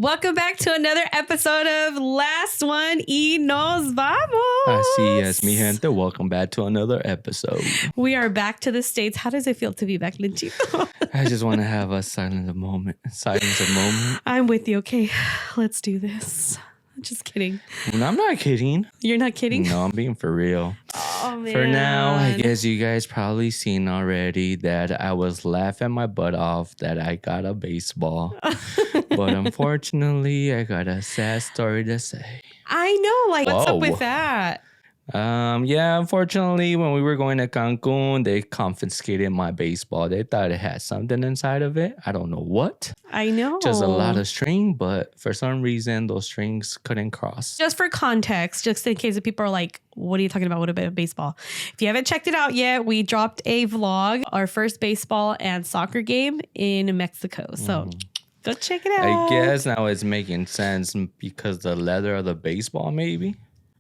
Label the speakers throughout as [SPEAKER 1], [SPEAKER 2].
[SPEAKER 1] Welcome back to another episode of Last One y Nos Vamos.
[SPEAKER 2] Así es, mi gente. Welcome back to another episode.
[SPEAKER 1] We are back to the States. How does it feel to be back, Linchito?
[SPEAKER 2] I just want to have a silence moment.
[SPEAKER 1] I'm with you. Okay, let's do this. Just kidding.
[SPEAKER 2] No, I'm not kidding.
[SPEAKER 1] You're not kidding?
[SPEAKER 2] No, I'm being for real.
[SPEAKER 1] Oh, man.
[SPEAKER 2] For now, I guess you guys probably seen already that I was laughing my butt off that I got a baseball. But unfortunately, I got a sad story to say.
[SPEAKER 1] I know. Like, what's up
[SPEAKER 2] Whoa.
[SPEAKER 1] with that?
[SPEAKER 2] Yeah, unfortunately, when we were going to Cancun, they confiscated my baseball. They thought it had something inside of it. I don't know what.
[SPEAKER 1] I know.
[SPEAKER 2] Just a lot of string, but for some reason, those strings couldn't cross.
[SPEAKER 1] Just for context, just in case if people are like, what are you talking about? What about baseball? If you haven't checked it out yet, we dropped a vlog, our first baseball and soccer game in Mexico. So go check it out.
[SPEAKER 2] I guess now it's making sense because the leather of the baseball, maybe.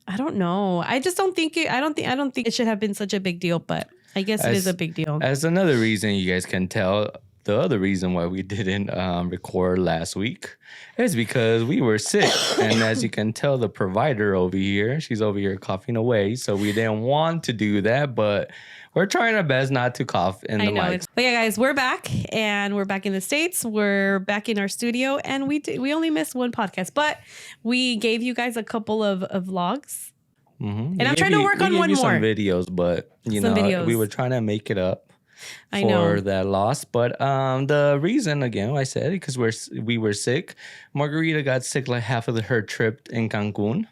[SPEAKER 1] I don't know. I just don't think it. I don't think it should have been such a big deal, but I guess it is a big deal.
[SPEAKER 2] As another reason you guys can tell, the other reason why we didn't record last week is because we were sick. And as you can tell, the provider over here, she's over here coughing away. So we didn't want to do that, but we're trying our best not to cough in the mic.
[SPEAKER 1] But yeah, guys, we're back and we're back in the States. We're back in our studio and we only missed one podcast, but we gave you guys a couple of vlogs.
[SPEAKER 2] Mm-hmm.
[SPEAKER 1] And I'm trying to work on one more.
[SPEAKER 2] Some videos, but we were trying to make it up for that loss. But the reason, again, I said because we were sick. Margarita got sick like half of her trip in Cancun.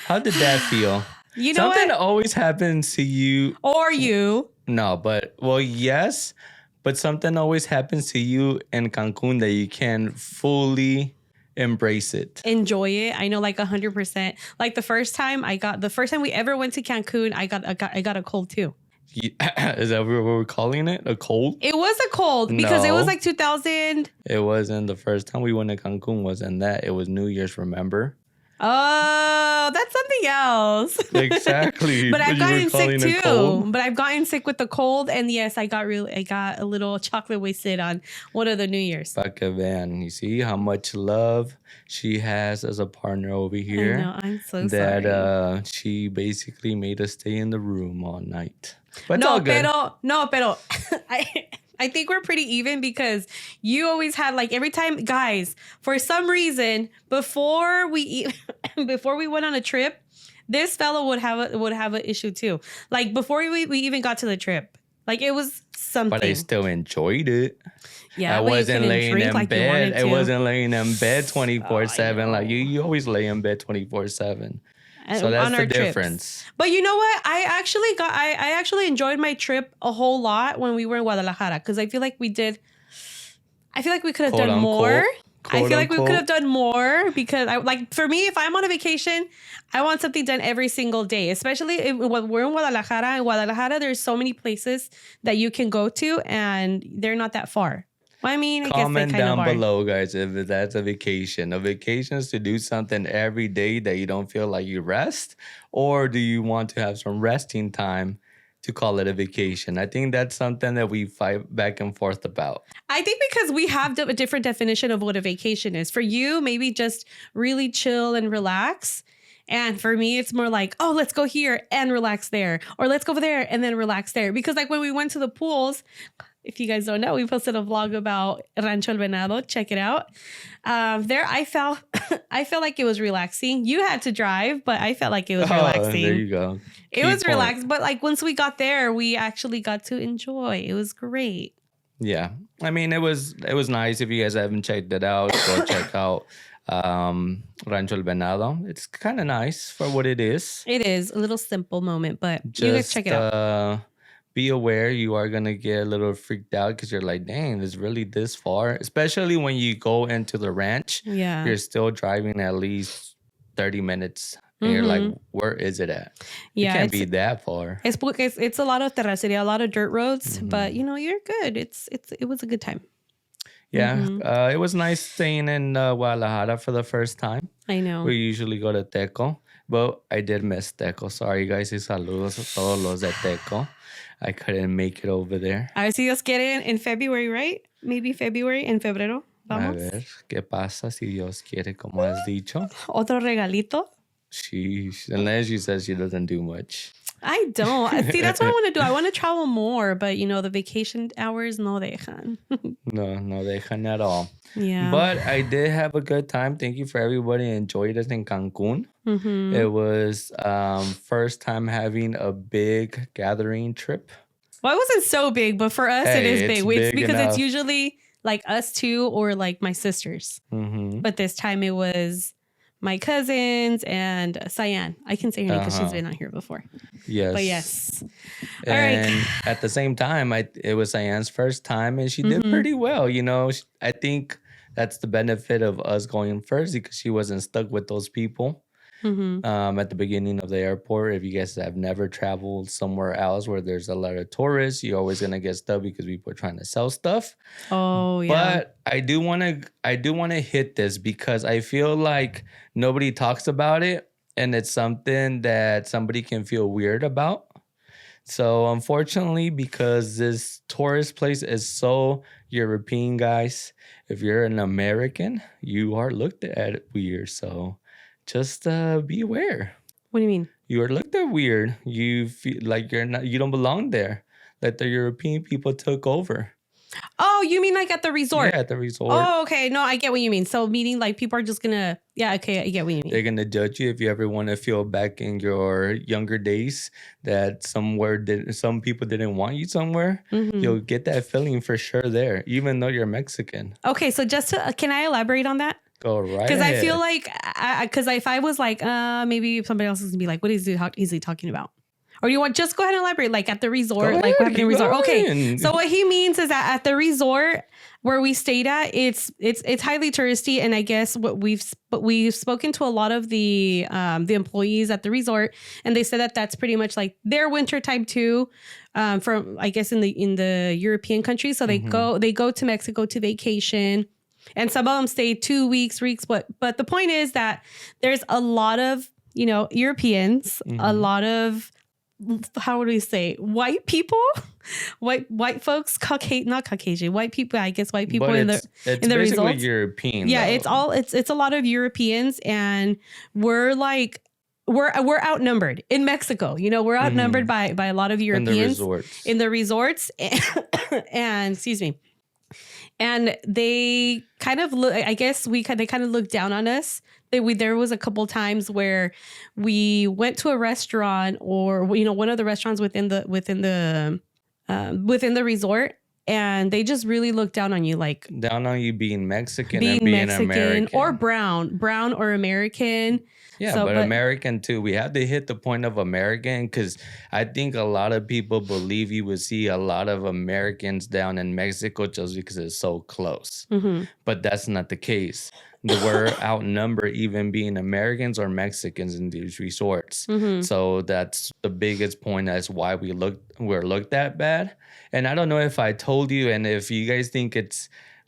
[SPEAKER 2] How did that feel?
[SPEAKER 1] You know
[SPEAKER 2] something
[SPEAKER 1] what?
[SPEAKER 2] always happens to you.
[SPEAKER 1] Or you.
[SPEAKER 2] No, but, well, yes. But something always happens to you in Cancun that you can fully embrace it.
[SPEAKER 1] Enjoy it. I know, like 100%. Like the first time we ever went to Cancun, I got a cold too.
[SPEAKER 2] Is that what we're calling it? A cold?
[SPEAKER 1] It was a cold because it was like 2000.
[SPEAKER 2] It wasn't the first time we went to Cancun. Wasn't that? It was New Year's, remember?
[SPEAKER 1] Oh, that's something else.
[SPEAKER 2] Exactly.
[SPEAKER 1] But I've gotten sick too. But I've gotten sick with the cold, and yes, I got a little chocolate wasted on one of the New Year's.
[SPEAKER 2] Baka Van, you see how much love she has as a partner over here.
[SPEAKER 1] I know, I'm so sorry.
[SPEAKER 2] That she basically made us stay in the room all night. But it's all good.
[SPEAKER 1] Pero I think we're pretty even because you always had like every time, guys, for some reason, before we went on a trip, this fellow would have an issue too. Like before we even got to the trip, like it was something.
[SPEAKER 2] But I still enjoyed it.
[SPEAKER 1] Yeah,
[SPEAKER 2] I wasn't laying in bed. I wasn't laying in bed 24/7. Like you always lay in bed 24/7. So that's the difference.
[SPEAKER 1] Trips. But you know what? I actually enjoyed my trip a whole lot when we were in Guadalajara because I feel like we could have done more. I feel like we could have done more because for me, if I'm on a vacation, I want something done every single day, especially when we're in Guadalajara. In Guadalajara, there's so many places that you can go to and they're not that far. Well, I mean, I
[SPEAKER 2] comment
[SPEAKER 1] guess they kind
[SPEAKER 2] down
[SPEAKER 1] of are.
[SPEAKER 2] below, guys, if that's a vacation. A vacation is to do something every day that you don't feel like you rest, or do you want to have some resting time to call it a vacation? I think that's something that we fight back and forth about.
[SPEAKER 1] I think because we have a different definition of what a vacation is. For you, maybe just really chill and relax. And for me, it's more like, oh, let's go here and relax there. Or let's go over there and then relax there. Because like when we went to the pools, if you guys don't know, we posted a vlog about Rancho El Venado. Check it out. There, I felt like it was relaxing. You had to drive, but I felt like it was relaxing.
[SPEAKER 2] There you go.
[SPEAKER 1] It was relaxed. But like once we got there, we actually got to enjoy. It was great.
[SPEAKER 2] Yeah. I mean, it was nice. If you guys haven't checked it out, go check out Rancho El Venado. It's kind of nice for what it is.
[SPEAKER 1] It is a little simple moment, but you guys check it out.
[SPEAKER 2] Be aware you are going to get a little freaked out because you're like, dang, it's really this far. Especially when you go into the ranch.
[SPEAKER 1] Yeah.
[SPEAKER 2] You're still driving at least 30 minutes. And you're like, where is it at?
[SPEAKER 1] Yeah,
[SPEAKER 2] it can't be that far.
[SPEAKER 1] It's a lot of terraceria, a lot of dirt roads. But, you're good. It was a good time.
[SPEAKER 2] Yeah. It was nice staying in Guadalajara for the first time.
[SPEAKER 1] I know.
[SPEAKER 2] We usually go to Teco. But I did miss Teco. Sorry, guys. Y saludos a todos los de Teco. I couldn't make it over there.
[SPEAKER 1] A ver si Dios quiere in February, right? Maybe February and febrero.
[SPEAKER 2] A
[SPEAKER 1] Vamos.
[SPEAKER 2] ver, ¿qué pasa si Dios quiere, como has dicho?
[SPEAKER 1] Otro regalito.
[SPEAKER 2] Unless she says she doesn't do much.
[SPEAKER 1] I don't. See, that's what I want to do. I want to travel more, but the vacation hours no dejan.
[SPEAKER 2] No dejan at all.
[SPEAKER 1] Yeah.
[SPEAKER 2] But I did have a good time. Thank you for everybody who enjoyed us in Cancun.
[SPEAKER 1] Mhm.
[SPEAKER 2] It was first time having a big gathering trip.
[SPEAKER 1] Well, it wasn't so big, but for us, it
[SPEAKER 2] Hey,
[SPEAKER 1] is
[SPEAKER 2] it's
[SPEAKER 1] big. It's
[SPEAKER 2] big
[SPEAKER 1] because
[SPEAKER 2] enough.
[SPEAKER 1] it's usually like us two or like my sisters.
[SPEAKER 2] Mm-hmm.
[SPEAKER 1] But this time it was my cousins and Cyan. I can say her name because she's been on here before.
[SPEAKER 2] Yes.
[SPEAKER 1] But yes.
[SPEAKER 2] And at the same time, it was Cyan's first time, and she did pretty well. I think that's the benefit of us going first because she wasn't stuck with those people at the beginning of the airport. If you guys have never traveled somewhere else where there's a lot of tourists, you're always gonna get stuck because people are trying to sell stuff.
[SPEAKER 1] Oh yeah.
[SPEAKER 2] But I do want to hit this because I feel like nobody talks about it, and it's something that somebody can feel weird about. So unfortunately, because this tourist place is so European, guys, if you're an American, you are looked at weird. So just be aware.
[SPEAKER 1] What do you mean?
[SPEAKER 2] You are looked at weird. You feel like you don't belong there. Like the European people took over.
[SPEAKER 1] Oh, you mean like at the resort?
[SPEAKER 2] Yeah, at the resort.
[SPEAKER 1] Oh, okay. No, I get what you mean. So meaning like people are just gonna, yeah, okay, I get what you mean.
[SPEAKER 2] They're gonna judge you if you ever want to feel back in your younger days that some people didn't want you somewhere.
[SPEAKER 1] Mhm.
[SPEAKER 2] You'll get that feeling for sure there, even though you're Mexican.
[SPEAKER 1] Okay, so just can I elaborate on that?
[SPEAKER 2] Go right
[SPEAKER 1] Because I
[SPEAKER 2] ahead.
[SPEAKER 1] feel like, because if I was like, maybe somebody else is gonna be like, what is he talking about? Or you want just go ahead and elaborate, like at the resort,
[SPEAKER 2] Go
[SPEAKER 1] like what
[SPEAKER 2] ahead,
[SPEAKER 1] happened at the
[SPEAKER 2] keep
[SPEAKER 1] resort. Okay,
[SPEAKER 2] going.
[SPEAKER 1] so what he means is that at the resort where we stayed at, it's highly touristy, and I guess we've spoken to a lot of the employees at the resort, and they said that that's pretty much like their winter time too, from I guess in the European countries. So they go to Mexico to vacation. And some of them stay 2 weeks, but the point is that there's a lot of, Europeans, a lot of, how would we say, white people, white folks, not Caucasian, white people, I guess white people
[SPEAKER 2] But
[SPEAKER 1] in the
[SPEAKER 2] it's
[SPEAKER 1] in the
[SPEAKER 2] basically
[SPEAKER 1] results.
[SPEAKER 2] European.
[SPEAKER 1] Yeah,
[SPEAKER 2] though.
[SPEAKER 1] it's a lot of Europeans, and we're outnumbered in Mexico. We're outnumbered by a lot of Europeans
[SPEAKER 2] in the
[SPEAKER 1] resorts, and excuse me. And they kind of look, I guess they kind of looked down on us. There was a couple times where we went to a restaurant or, one of the restaurants within the resort, and they just really looked down on you, like
[SPEAKER 2] down on you being Mexican and being
[SPEAKER 1] Mexican
[SPEAKER 2] American
[SPEAKER 1] or brown or American.
[SPEAKER 2] Yeah,
[SPEAKER 1] So,
[SPEAKER 2] but American too. We have to hit the point of American because I think a lot of people believe you would see a lot of Americans down in Mexico just because it's so close. But that's not the case. We're outnumbered even being Americans or Mexicans in these resorts. So that's the biggest point as why we're looked at bad. And I don't know if I told you, and if you guys think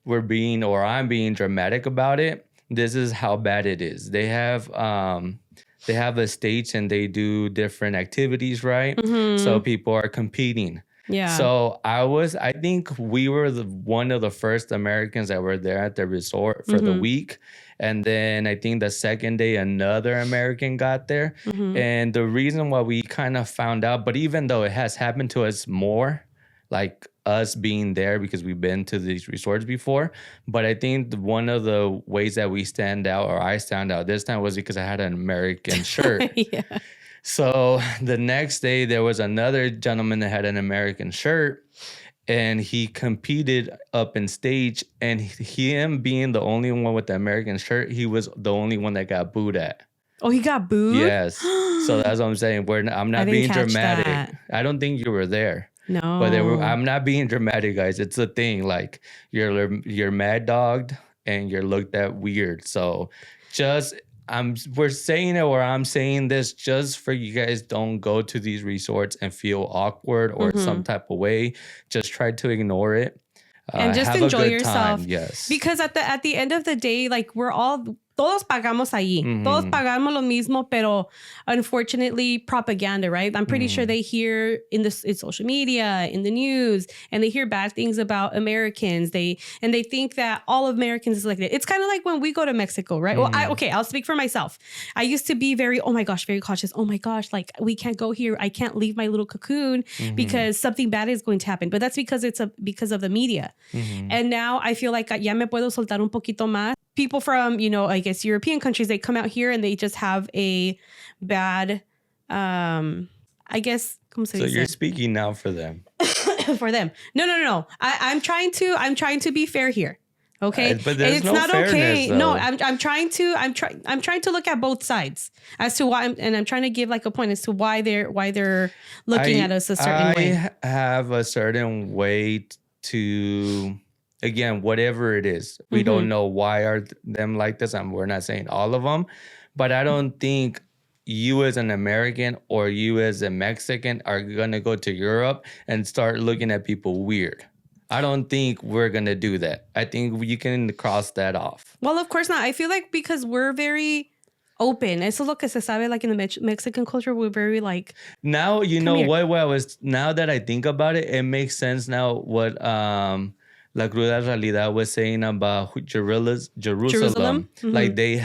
[SPEAKER 2] I'm being dramatic about it. This is how bad it is. They have a stage and they do different activities, right? So people are competing.
[SPEAKER 1] Yeah.
[SPEAKER 2] So I think we were one of the first Americans that were there at the resort for the week. And then I think the second day, another American got there. And the reason why we kind of found out, but even though it has happened to us more, like us being there because we've been to these resorts before. But I think one of the ways that we stand out, or I stand out this time, was because I had an American shirt.
[SPEAKER 1] Yeah.
[SPEAKER 2] So the next day there was another gentleman that had an American shirt, and he competed up in stage, and him being the only one with the American shirt, he was the only one that got booed at.
[SPEAKER 1] Oh, he got booed?
[SPEAKER 2] Yes. So that's what I'm saying. I'm not being dramatic. That. I don't think you were there.
[SPEAKER 1] No,
[SPEAKER 2] but I'm not being dramatic, guys. It's a thing. Like you're mad dogged and you're looked at weird. So we're saying it, or I'm saying this just for you guys. Don't go to these resorts and feel awkward or some type of way. Just try to ignore it
[SPEAKER 1] and just enjoy yourself.
[SPEAKER 2] Yes,
[SPEAKER 1] because at the end of the day, like we're all todos pagamos allí. Todos pagamos lo mismo, pero unfortunately, propaganda, right? I'm pretty sure they hear in social media, in the news, and they hear bad things about Americans. They think that all of Americans is like that. It's kind of like when we go to Mexico, right? Well, I'll speak for myself. I used to be very, oh my gosh, very cautious. Oh my gosh, like we can't go here. I can't leave my little cocoon because something bad is going to happen. But that's because because of the media. And now I feel like ya me puedo soltar un poquito más. People from, I guess European countries, they come out here and they just have a bad, I guess, ¿cómo se dice?
[SPEAKER 2] So you're speaking now for them.
[SPEAKER 1] For them. No. I'm trying to be fair here. Okay.
[SPEAKER 2] But there's
[SPEAKER 1] it's
[SPEAKER 2] no
[SPEAKER 1] not
[SPEAKER 2] fairness,
[SPEAKER 1] okay.
[SPEAKER 2] though.
[SPEAKER 1] No, I'm trying to look at both sides as to why I'm trying to give like a point as to why they're looking at us a certain way.
[SPEAKER 2] I have a certain way to, again, whatever it is. We don't know why are them like this. We're not saying all of them, but I don't think you as an American or you as a Mexican are going to go to Europe and start looking at people weird. I don't think we're going to do that. I think you can cross that off.
[SPEAKER 1] Well, of course not. I feel like because we're very open. Eso es lo que se sabe, like in the Mexican culture, we're very like...
[SPEAKER 2] Now, you know what now that I think about it, it makes sense now what La Cruda Realidad was saying about Jerusalem. Like they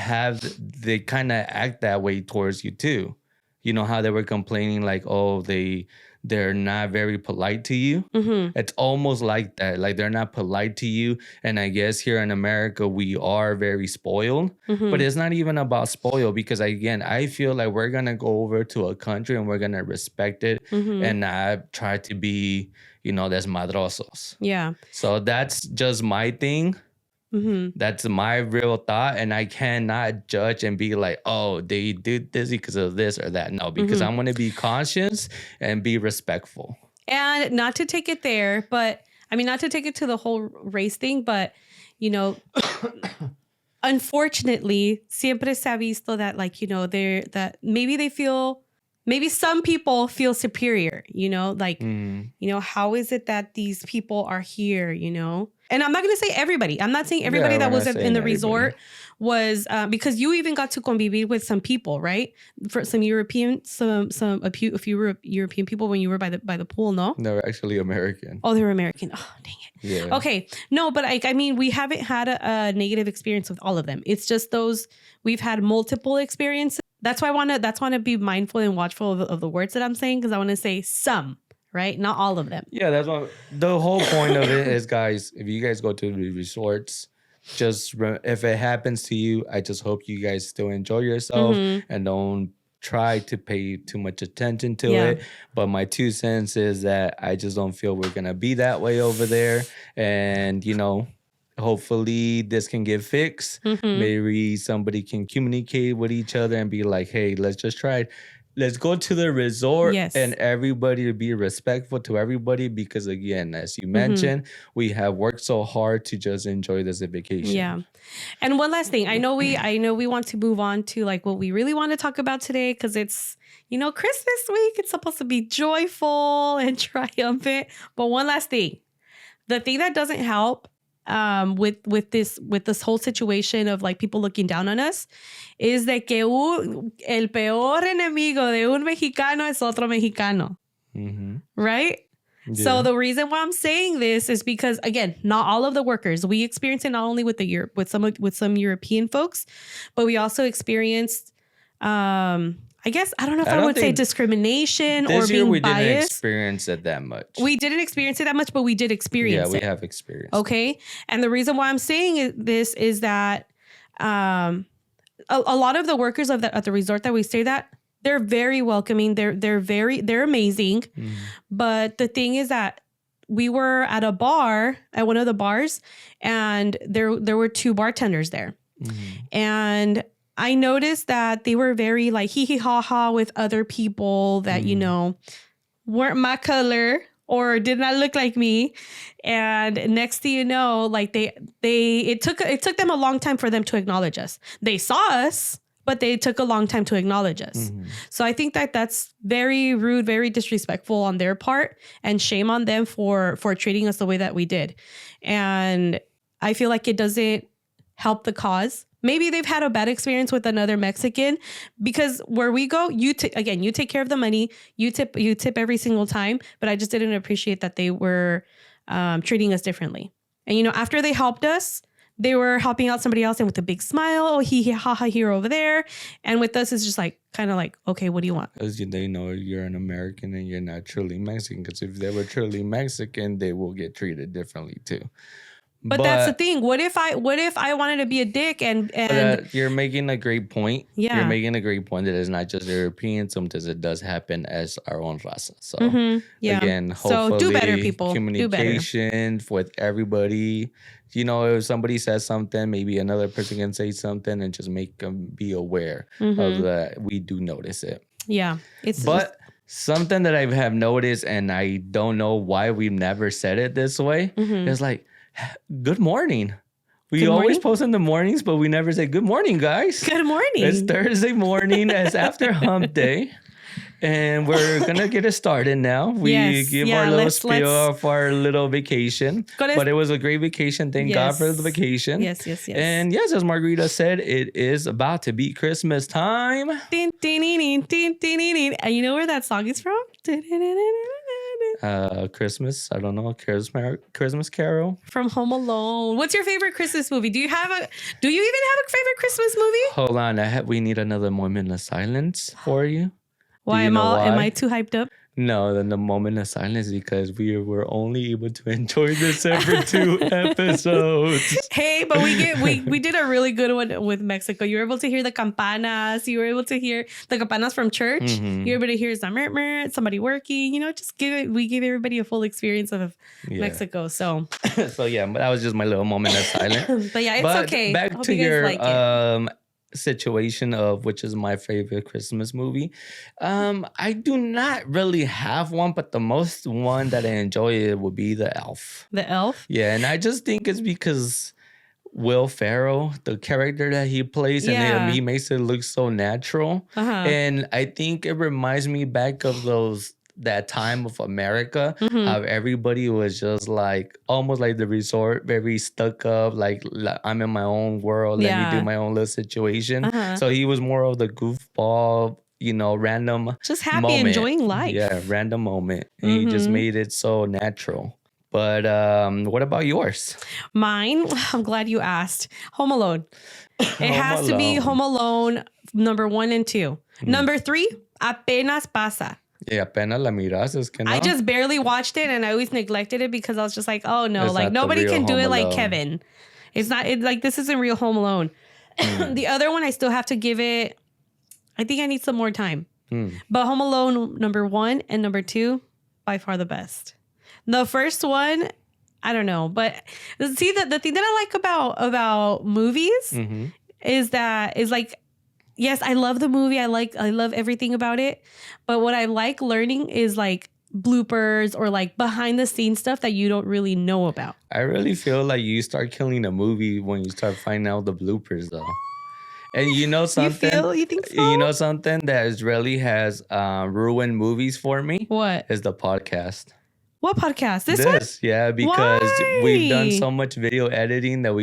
[SPEAKER 2] kind of act that way towards you too. You know how they were complaining like, oh, they're not very polite to you. It's almost like that. Like they're not polite to you. And I guess here in America, we are very spoiled. But it's not even about spoiled because, again, I feel like we're going to go over to a country and we're going to respect it and not try to be, desmadrosos.
[SPEAKER 1] Yeah.
[SPEAKER 2] So that's just my thing. That's my real thought. And I cannot judge and be like, oh, they did this because of this or that. No, because I'm going to be conscious and be respectful.
[SPEAKER 1] And not to take it there, but I mean, not to take it to the whole race thing, but, unfortunately, siempre se ha visto that, like, that maybe some people feel superior, like, how is it that these people are here, And I'm not going to say everybody. I'm not saying everybody that was in the resort was, because you even got to convivir with some people, right? For some European, a few European people when you were by the pool, no?
[SPEAKER 2] They were actually American.
[SPEAKER 1] Oh, they were American. Oh, dang it.
[SPEAKER 2] Yeah.
[SPEAKER 1] Okay. No, but I mean, we haven't had a negative experience with all of them. It's just we've had multiple experiences. That's why I want to be mindful and watchful of the words that I'm saying, because I want to say some, right? Not all of them.
[SPEAKER 2] Yeah, that's what the whole point of it is, guys. If you guys go to the resorts, if it happens to you, I just hope you guys still enjoy yourself and don't try to pay too much attention to it. But my 2 cents is that I just don't feel we're gonna be that way over there, and hopefully this can get fixed. Maybe somebody can communicate with each other and be like, hey, let's just try it. Let's go to the resort and everybody to be respectful to everybody because, again, as you mentioned, we have worked so hard to just enjoy this vacation.
[SPEAKER 1] Yeah. And one last thing. I know we want to move on to like what we really want to talk about today because it's, Christmas week. It's supposed to be joyful and triumphant. But one last thing. The thing that doesn't help with this whole situation of like people looking down on us is de que el peor enemigo de un mexicano es otro mexicano. Right? Yeah. So the reason why I'm saying this is because, again, not all of the workers, we experienced it not only with some European folks, but we also experienced I guess, I don't know if I would say discrimination or being
[SPEAKER 2] we
[SPEAKER 1] biased.
[SPEAKER 2] Didn't experience it that much.
[SPEAKER 1] We didn't experience it that much, but we did experience it.
[SPEAKER 2] Yeah, we have experienced
[SPEAKER 1] Okay. And the reason why I'm saying this is that a lot of the workers at the resort that we stayed at, they're very welcoming. They're amazing. But the thing is that we were at a bar, at one of the bars, and there were 2 bartenders there. And I noticed that they were very like hee hee ha ha with other people that, weren't my color or did not look like me. And next thing you know, like it took them a long time for them to acknowledge us. They saw us, but they took a long time to acknowledge us. So I think that that's very rude, very disrespectful on their part, and shame on them for treating us the way that we did. And I feel like it doesn't help the cause. maybe they've had a bad experience with another Mexican, because where we go, you take care of the money, you tip every single time. But I just didn't appreciate that they were treating us differently. And, you know, after they helped us, they were helping out somebody else and with a big smile. Oh, he ha ha here over there. And with us, it's just like, kind of like, okay, what do you want?
[SPEAKER 2] Because they know you're an American and you're not truly Mexican. Because if they were truly Mexican, they will get treated differently too.
[SPEAKER 1] But that's the thing. What if I wanted to be a dick and
[SPEAKER 2] you're making a great point.
[SPEAKER 1] Yeah.
[SPEAKER 2] You're making a great point that it's not just European. Sometimes it does happen as our own raza. So
[SPEAKER 1] yeah.
[SPEAKER 2] again,
[SPEAKER 1] so
[SPEAKER 2] hopefully
[SPEAKER 1] do better, people.
[SPEAKER 2] Communication with everybody. You know, if somebody says something, maybe another person can say something and just make them be aware of that. We do notice it.
[SPEAKER 1] Yeah.
[SPEAKER 2] But something that I have noticed, and I don't know why we've never said it this way, is like, good morning. We always post in the mornings, but we never say good morning, guys.
[SPEAKER 1] Good morning.
[SPEAKER 2] It's Thursday morning. It's after hump day. And we're going to get it started now. We give our little spiel of our little vacation. But it was a great vacation. Thank God for the vacation.
[SPEAKER 1] Yes.
[SPEAKER 2] And yes, as Margarita said, it is about to be Christmas time.
[SPEAKER 1] And you know where that song is from?
[SPEAKER 2] Christmas. I don't know. Christmas Carol.
[SPEAKER 1] From Home Alone. What's your favorite Christmas movie? Do you even have a favorite Christmas movie?
[SPEAKER 2] Hold on. We need another moment of silence for you.
[SPEAKER 1] Why am I too hyped up?
[SPEAKER 2] No, then the moment of silence because we were only able to enjoy this for 2 episodes.
[SPEAKER 1] Hey, but we did a really good one with Mexico. You were able to hear the campanas. You were able to hear the campanas from church. You were able to hear somebody working. You know, we gave everybody a full experience of Mexico. So
[SPEAKER 2] yeah, but that was just my little moment of silence.
[SPEAKER 1] But yeah, it's okay.
[SPEAKER 2] Back to your situation of which is my favorite Christmas movie. I do not really have one, but the most one that I enjoy would be The Elf.
[SPEAKER 1] The Elf?
[SPEAKER 2] Yeah, and I just think it's because Will Ferrell, the character that he plays, and he makes it look so natural. And I think it reminds me back of that time of America, how everybody was just like almost like the resort, very stuck up, like I'm in my own world, let me do my own little situation. So he was more of the goofball, you know, random,
[SPEAKER 1] just happy,
[SPEAKER 2] moment.
[SPEAKER 1] Enjoying life.
[SPEAKER 2] Yeah, random moment, and he just made it so natural. But what about yours?
[SPEAKER 1] Mine, I'm glad you asked. Home Alone. It has to be Home Alone number 1 and 2. Number 3, Apenas Pasa.
[SPEAKER 2] Yeah, apenas la miras, es que no.
[SPEAKER 1] I just barely watched it and I always neglected it because I was just like, oh no,
[SPEAKER 2] it's
[SPEAKER 1] like nobody can do it like
[SPEAKER 2] Alone.
[SPEAKER 1] Kevin. It's not like this isn't real Home Alone. The other one I still have to give it. I think I need some more time. But Home Alone number 1 and number 2, by far the best. The first one, I don't know, but see the thing that I like about movies is like, yes, I love the movie. I love everything about it. But what I like learning is like bloopers or like behind the scenes stuff that you don't really know about.
[SPEAKER 2] I really feel like you start killing a movie when you start finding out the bloopers though. And you know something?
[SPEAKER 1] You think so?
[SPEAKER 2] You know something that really has ruined movies for me?
[SPEAKER 1] What?
[SPEAKER 2] Is the podcast.
[SPEAKER 1] What podcast? This one?
[SPEAKER 2] Yeah, because
[SPEAKER 1] Why?
[SPEAKER 2] we've done so much video editing that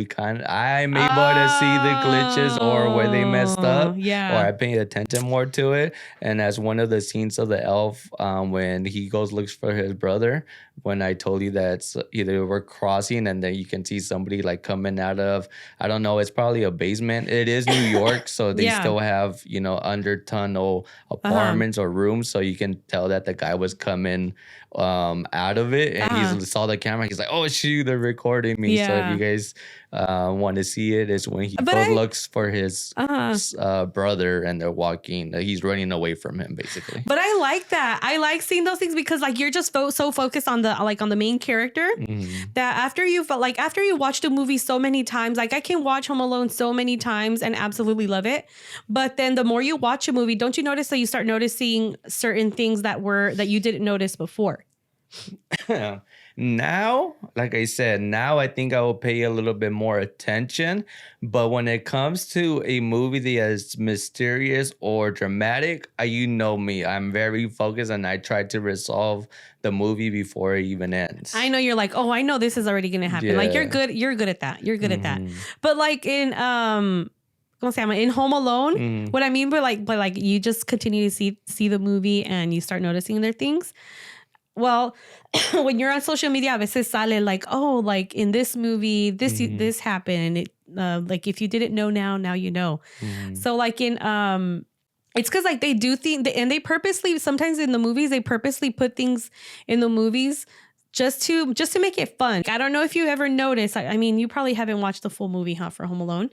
[SPEAKER 2] I'm able to see the glitches or where they messed up.
[SPEAKER 1] Yeah.
[SPEAKER 2] Or I paid attention more to it. And as one of the scenes of The Elf, when he looks for his brother, when I told you that either we're crossing and then you can see somebody like coming out of, I don't know, it's probably a basement. It is New York, so they still have, you know, under tunnel apartments or rooms. So you can tell that the guy was coming out of it and he saw the camera. He's like, oh shoot, they're recording me. So if you guys want to see it, it's when he looks for his brother and they're walking. He's running away from him basically.
[SPEAKER 1] But I like that. I like seeing those things because like you're just so focused on the main character that after you watch the movie so many times, like I can watch Home Alone so many times and absolutely love it. But then the more you watch a movie, don't you notice that you start noticing certain things that you didn't notice before?
[SPEAKER 2] Now, like I said, I think I will pay a little bit more attention. But when it comes to a movie that is mysterious or dramatic, you know me. I'm very focused and I try to resolve the movie before it even ends.
[SPEAKER 1] I know you're like, oh, I know this is already going to happen.
[SPEAKER 2] Yeah.
[SPEAKER 1] Like you're good at that. You're good at that. But like in ¿cómo se llama? In Home Alone.
[SPEAKER 2] Mm.
[SPEAKER 1] What I mean by like you just continue to see the movie and you start noticing their things. Well, when you're on social media, a veces sale like, oh, like in this movie, this happened. It, like if you didn't know now you know. So like in it's because like they do things, and they purposely, sometimes in the movies they purposely put things in the movies just to make it fun. I don't know if you ever noticed. I mean, you probably haven't watched the full movie, huh, for Home Alone.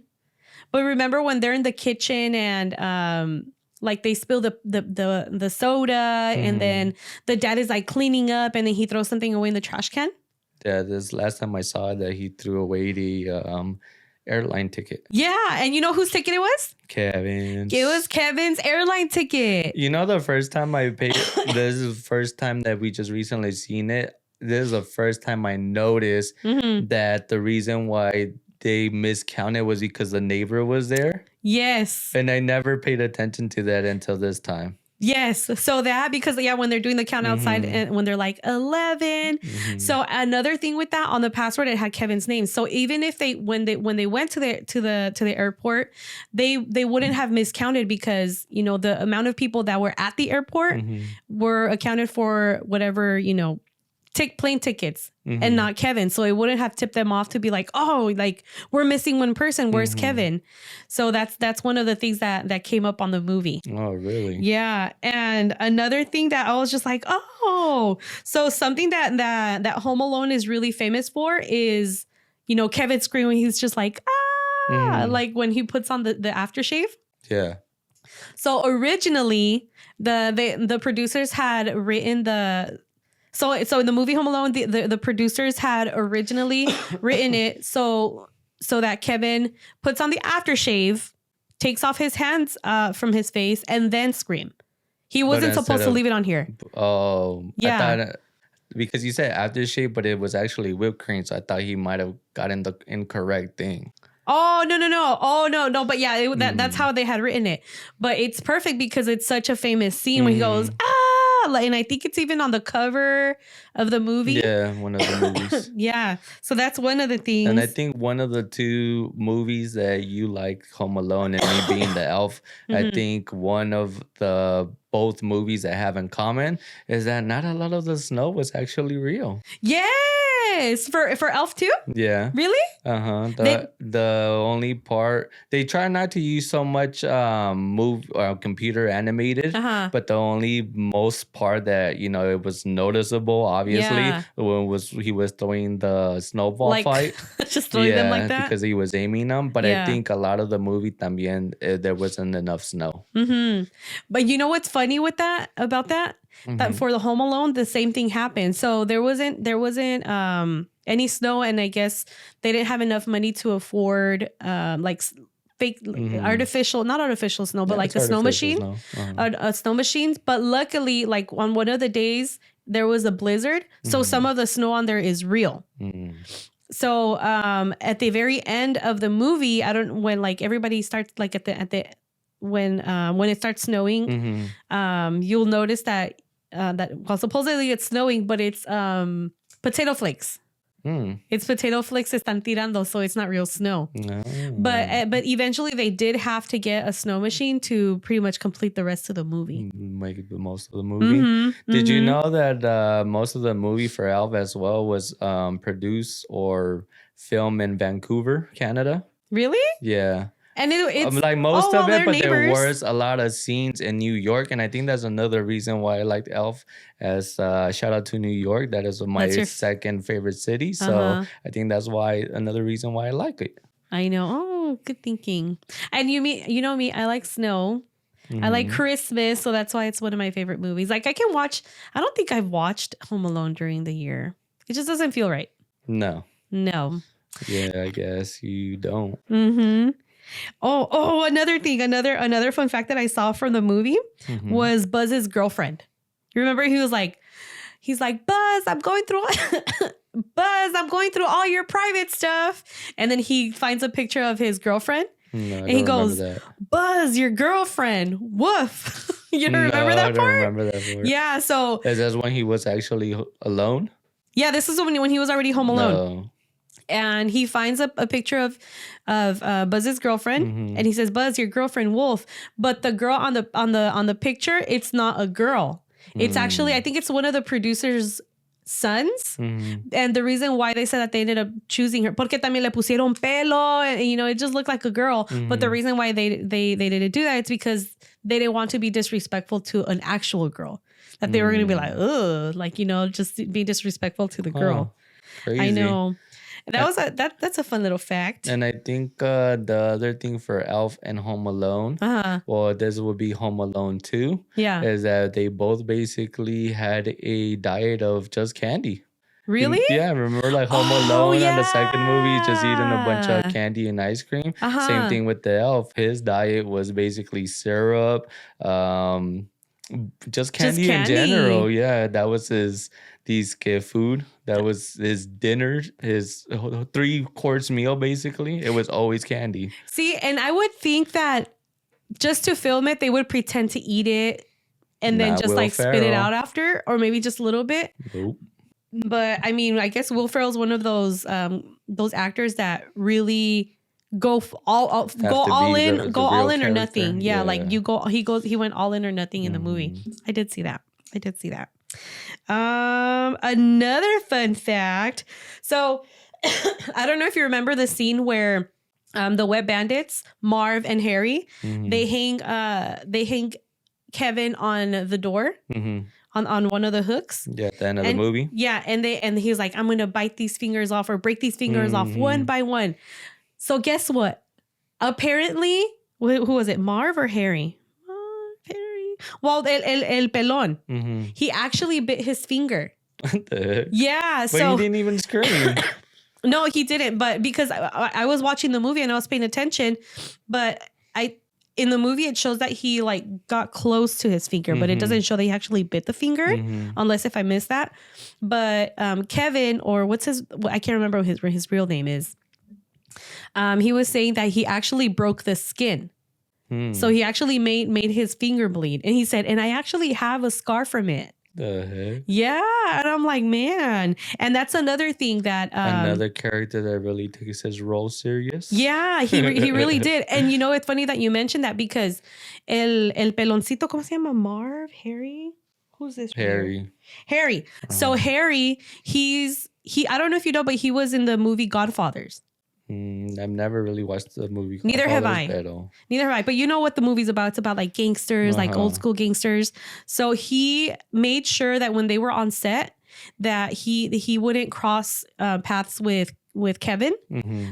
[SPEAKER 1] But remember when they're in the kitchen and like they spill the soda and then the dad is like cleaning up and then he throws something away in the trash can?
[SPEAKER 2] Yeah, this last time I saw that he threw away the airline ticket.
[SPEAKER 1] Yeah, and you know whose ticket it was?
[SPEAKER 2] Kevin's.
[SPEAKER 1] It was Kevin's airline ticket.
[SPEAKER 2] You know, the first time I paid, this is the first time that we just recently seen it. This is the first time I noticed that the reason why they miscounted was because the neighbor was there.
[SPEAKER 1] Yes.
[SPEAKER 2] And I never paid attention to that until this time.
[SPEAKER 1] Yes. So that, because when they're doing the count outside and when they're like 11. So another thing with that, on the password, it had Kevin's name. So even if when they went to the airport, they wouldn't have miscounted because, you know, the amount of people that were at the airport were accounted for whatever, you know, plane tickets and not Kevin. So it wouldn't have tipped them off to be like, oh, like we're missing one person. Where's Kevin? So that's one of the things that came up on the movie.
[SPEAKER 2] Oh, really?
[SPEAKER 1] Yeah. And another thing that I was just like, oh, so something that Home Alone is really famous for is, you know, Kevin screaming. He's just like, like when he puts on the aftershave.
[SPEAKER 2] Yeah.
[SPEAKER 1] So originally the producers had written So in the movie Home Alone, the producers had originally written it so that Kevin puts on the aftershave, takes off his hands from his face, and then scream. He wasn't supposed to leave it on here.
[SPEAKER 2] Oh,
[SPEAKER 1] yeah.
[SPEAKER 2] I thought, because you said aftershave, but it was actually whipped cream, so I thought he might have gotten the incorrect thing.
[SPEAKER 1] Oh, no. Oh, no. But yeah, that's how they had written it. But it's perfect because it's such a famous scene when he goes, and I think it's even on the cover of the movie.
[SPEAKER 2] Yeah, one of the movies.
[SPEAKER 1] Yeah. So that's one of the things.
[SPEAKER 2] And I think one of the two movies that you like, Home Alone and me being the elf, I think one of the both movies that have in common is that not a lot of the snow was actually real.
[SPEAKER 1] Yes. For Elf too?
[SPEAKER 2] Yeah.
[SPEAKER 1] Really?
[SPEAKER 2] The only part, they try not to use so much computer animated, but the only most part that, you know, it was noticeable, obviously, when he was throwing the snowball fight.
[SPEAKER 1] Just throwing them like that?
[SPEAKER 2] Because he was aiming them. But I think a lot of the movie también, there wasn't enough snow.
[SPEAKER 1] But you know what's funny with that, about that? That for the Home Alone, the same thing happened. So there wasn't any snow, and I guess they didn't have enough money to afford like fake not artificial snow, but like a snow machine, a snow machine. But luckily, like on one of the days, there was a blizzard, so some of the snow on there is real. So at the very end of the movie, when like everybody starts like at the when it starts snowing, you'll notice that supposedly it's snowing, but it's potato flakes. It's potato flakes están tirando, so it's not real snow. No. But eventually they did have to get a snow machine to pretty much complete the rest of the movie.
[SPEAKER 2] Make the most of the movie. Did you know that most of the movie for Elf as well was produced or filmed in Vancouver, Canada?
[SPEAKER 1] Really?
[SPEAKER 2] Yeah.
[SPEAKER 1] And it's
[SPEAKER 2] like most of it, but
[SPEAKER 1] neighbors.
[SPEAKER 2] there was a lot of scenes in New York, and I think that's another reason why I liked Elf. As shout out to New York, that is my second favorite city. So I think that's why another reason why I like it.
[SPEAKER 1] I know. Oh, good thinking. And you know me, I like snow. I like Christmas, so that's why it's one of my favorite movies. Like I don't think I've watched Home Alone during the year. It just doesn't feel right.
[SPEAKER 2] No. Yeah, I guess you don't.
[SPEAKER 1] Oh, another thing, another fun fact that I saw from the movie was Buzz's girlfriend. You remember he's like, Buzz, I'm going through all your private stuff. And then he finds a picture of his girlfriend.
[SPEAKER 2] No,
[SPEAKER 1] and he goes, Buzz, your girlfriend. Woof. You don't remember that part?
[SPEAKER 2] I don't remember that part.
[SPEAKER 1] Yeah, so.
[SPEAKER 2] Is that when he was actually alone?
[SPEAKER 1] Yeah, this is when he was already home alone.
[SPEAKER 2] No.
[SPEAKER 1] and he finds a picture of Buzz's girlfriend, and he says, "Buzz, your girlfriend Wolf." But the girl on the picture, it's not a girl. It's actually, I think it's one of the producers' sons. And the reason why they said that they ended up choosing her, porque también le pusieron pelo, and you know, it just looked like a girl. But the reason why they didn't do that, it's because they didn't want to be disrespectful to an actual girl. That they were going to be like, ugh, like, you know, just be disrespectful to the girl.
[SPEAKER 2] Crazy.
[SPEAKER 1] I know. That was that's a fun little fact.
[SPEAKER 2] And I think the other thing for Elf and Home Alone, well, this would be Home Alone 2, is that they both basically had a diet of just candy.
[SPEAKER 1] Really?
[SPEAKER 2] Yeah, remember like Home Alone on the second movie, just eating a bunch of candy and ice cream. Same thing with the Elf. His diet was basically syrup, just candy in general. Yeah, that was his kid food. That was his dinner, his 3-course meal, basically. It was always candy.
[SPEAKER 1] See, and I would think that just to film it, they would pretend to eat it and then just like spit it out after, or maybe just a little bit.
[SPEAKER 2] Nope.
[SPEAKER 1] But I mean, I guess Will Ferrell's one of those actors that really go all in or nothing. Yeah, like he went all in or nothing in the movie. I did see that. Another fun fact. So I don't know if you remember the scene where the Wet Bandits, Marv and Harry, they hang Kevin on the door. On one of the hooks. Yeah,
[SPEAKER 2] at the end of the movie.
[SPEAKER 1] Yeah, and he's like, I'm gonna bite these fingers off or break these fingers off one by one. So guess what? Apparently, who was it? Marv or Harry? Harry. Well, el pelón. He actually bit his finger.
[SPEAKER 2] What the heck?
[SPEAKER 1] Yeah.
[SPEAKER 2] But he didn't even scream.
[SPEAKER 1] No, he didn't. But because I was watching the movie and I was paying attention, but in the movie, it shows that he like got close to his finger, but it doesn't show that he actually bit the finger, unless if I missed that. But Kevin, or I can't remember what his real name is. He was saying that he actually broke the skin. So he actually made his finger bleed. And he said, and I actually have a scar from it.
[SPEAKER 2] The heck?
[SPEAKER 1] Yeah. And I'm like, man. And that's another thing that...
[SPEAKER 2] another character that really takes his role serious.
[SPEAKER 1] Yeah, he really did. And you know, it's funny that you mentioned that because el peloncito, ¿cómo se llama? Marv? Harry? Who's this?
[SPEAKER 2] Harry.
[SPEAKER 1] So Harry, I don't know if you know, but he was in the movie Godfathers.
[SPEAKER 2] I've never really watched the movie.
[SPEAKER 1] Neither have I. But you know what the movie's about. It's about like gangsters, like old school gangsters. So he made sure that when they were on set, that he wouldn't cross paths with Kevin,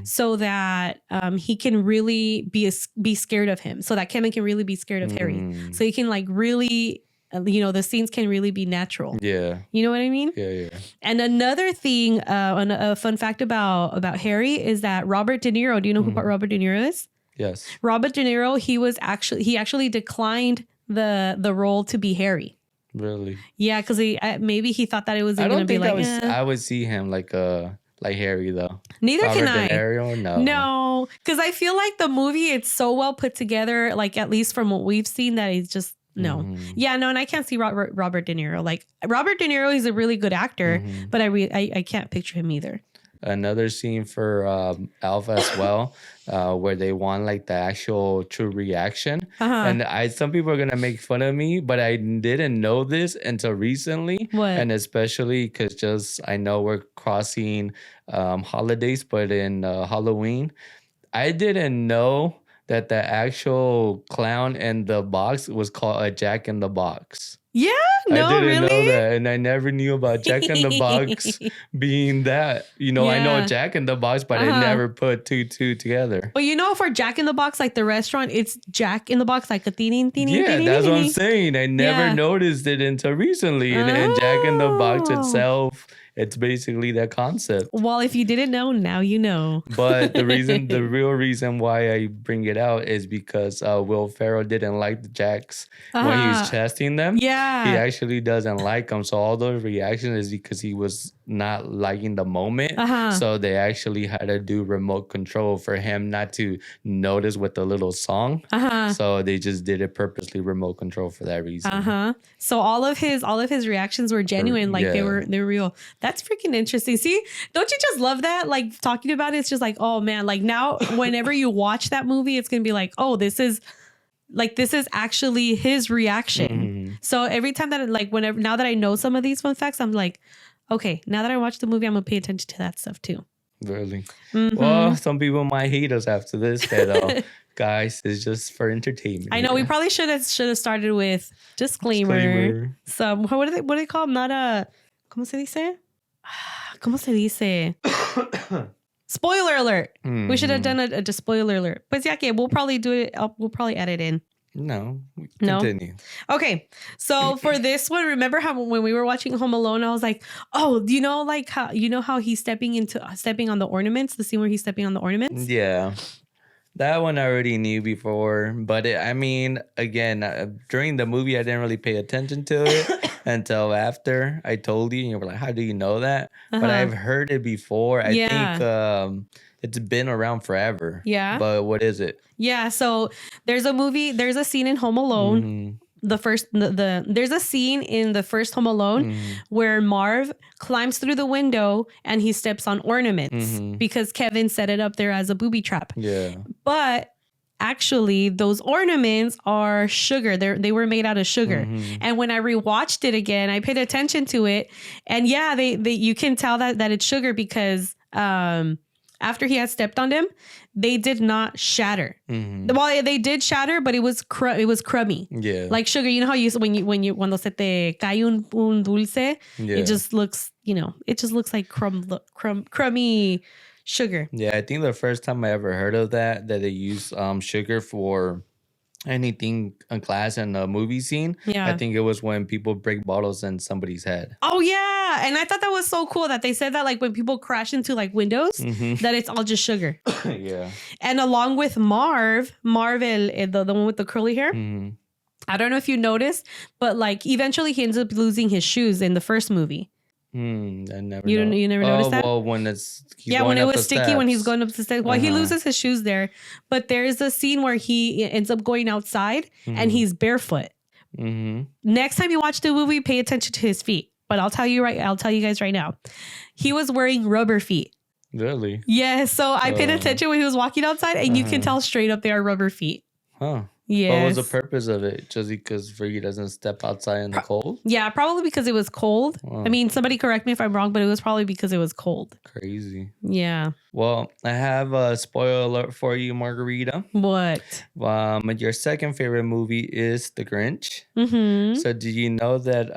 [SPEAKER 1] so that he can really be scared of him. So that Kevin can really be scared of Harry. So he can like really... you know, the scenes can really be natural. Yeah. You know what I mean?
[SPEAKER 2] Yeah.
[SPEAKER 1] And another thing, a fun fact about Harry is that Robert De Niro, do you know who Robert De Niro is?
[SPEAKER 2] Yes.
[SPEAKER 1] Robert De Niro, he actually declined the role to be Harry.
[SPEAKER 2] Really?
[SPEAKER 1] Yeah, because maybe he thought that it was going to be like...
[SPEAKER 2] I would see him like Harry though.
[SPEAKER 1] Neither
[SPEAKER 2] Robert
[SPEAKER 1] can I.
[SPEAKER 2] De Niro,
[SPEAKER 1] no, because I feel like the movie, it's so well put together, like at least from what we've seen, that he's just... No. Yeah, no, and I can't see Robert De Niro. Like Robert De Niro, he's a really good actor, but I can't picture him either.
[SPEAKER 2] Another scene for Alpha as well, where they want like the actual true reaction. And some people are gonna make fun of me, but I didn't know this until recently.
[SPEAKER 1] What?
[SPEAKER 2] And especially because I know we're crossing holidays, but in Halloween, I didn't know that the actual clown in the box was called a Jack in the Box.
[SPEAKER 1] Yeah, no,
[SPEAKER 2] I didn't
[SPEAKER 1] really?
[SPEAKER 2] know that, and I never knew about Jack in the Box being that. You know, I know Jack in the Box, but I never put two together.
[SPEAKER 1] Well, you know, for Jack in the Box, like the restaurant, it's Jack in the Box, like a teeny.
[SPEAKER 2] Yeah, that's what I'm saying. I never noticed it until recently, and Jack in the Box itself. It's basically that concept.
[SPEAKER 1] Well, if you didn't know, now you know.
[SPEAKER 2] But the real reason why I bring it out is because Will Ferrell didn't like the Jacks when he was testing them.
[SPEAKER 1] Yeah.
[SPEAKER 2] He actually doesn't like them. So all those reactions is because he was not liking the moment.
[SPEAKER 1] Uh-huh.
[SPEAKER 2] So they actually had to do remote control for him not to notice with the little song.
[SPEAKER 1] Uh-huh.
[SPEAKER 2] So they just did it purposely remote control for that reason.
[SPEAKER 1] Uh-huh. So all of his reactions were genuine, like they were real. That's freaking interesting. See, don't you just love that? Like talking about it, it's just like, oh man, like now whenever you watch that movie, it's gonna be like, oh, this is actually his reaction.
[SPEAKER 2] Mm-hmm.
[SPEAKER 1] So every time that now that I know some of these fun facts, I'm like, okay, now that I watch the movie, I'm gonna pay attention to that stuff too.
[SPEAKER 2] Really?
[SPEAKER 1] Mhm.
[SPEAKER 2] Well, some people might hate us after this, but guys, it's just for entertainment.
[SPEAKER 1] I know we probably should have started with disclaimer. So what do they call them? Not a ¿cómo se dice? ¿Cómo se dice? Spoiler alert. We should have done a spoiler alert. But yeah, okay, we'll probably do it. We'll probably add it in.
[SPEAKER 2] No.
[SPEAKER 1] Continue. Okay. So for this one, remember how when we were watching Home Alone, I was like, oh, you know, like how he's stepping on the ornaments, the scene where he's stepping on the ornaments?
[SPEAKER 2] Yeah. That one I already knew before, but again, during the movie, I didn't really pay attention to it until after I told you, and you were like, how do you know that?
[SPEAKER 1] Uh-huh.
[SPEAKER 2] But I've heard it before. I think it's been around forever.
[SPEAKER 1] Yeah.
[SPEAKER 2] But what is it?
[SPEAKER 1] Yeah. So there's a scene in Home Alone.
[SPEAKER 2] Mm-hmm.
[SPEAKER 1] There's a scene in the first Home Alone where Marv climbs through the window and he steps on ornaments because Kevin set it up there as a booby trap.
[SPEAKER 2] Yeah.
[SPEAKER 1] But actually, those ornaments are sugar. They were made out of sugar. And when I rewatched it again, I paid attention to it, and yeah, they you can tell that it's sugar because after he had stepped on them, they did not shatter. Well, they did shatter, but it was crummy.
[SPEAKER 2] Yeah.
[SPEAKER 1] Like sugar. You know how cuando se te cae un dulce, it just looks, like crummy sugar.
[SPEAKER 2] Yeah, I think the first time I ever heard of that they use sugar for anything in class and a movie scene.
[SPEAKER 1] Yeah.
[SPEAKER 2] I think it was when people break bottles in somebody's head.
[SPEAKER 1] Oh yeah, and I thought that was so cool that they said that like when people crash into like windows, that it's all just sugar.
[SPEAKER 2] Yeah.
[SPEAKER 1] And along with Marv, the one with the curly hair. I don't know if you noticed, but like eventually he ends up losing his shoes in the first movie.
[SPEAKER 2] I never.
[SPEAKER 1] You never noticed that?
[SPEAKER 2] Well, when
[SPEAKER 1] when it was sticky when he's going up the steps. Well, he loses his shoes there, but there's a scene where he ends up going outside and he's barefoot. Next time you watch the movie, pay attention to his feet. But I'll tell you guys right now, he was wearing rubber feet.
[SPEAKER 2] Really?
[SPEAKER 1] Yeah. So I paid attention when he was walking outside, and you can tell straight up they are rubber feet.
[SPEAKER 2] Huh.
[SPEAKER 1] Yes.
[SPEAKER 2] What was the purpose of it? Just because he doesn't step outside in the cold?
[SPEAKER 1] Yeah, probably because it was cold.
[SPEAKER 2] Wow.
[SPEAKER 1] I mean, somebody correct me if I'm wrong, but it was probably because it was cold.
[SPEAKER 2] Crazy.
[SPEAKER 1] Yeah.
[SPEAKER 2] Well, I have a spoiler alert for you, Margarita.
[SPEAKER 1] What?
[SPEAKER 2] Your second favorite movie is The Grinch. So did you know that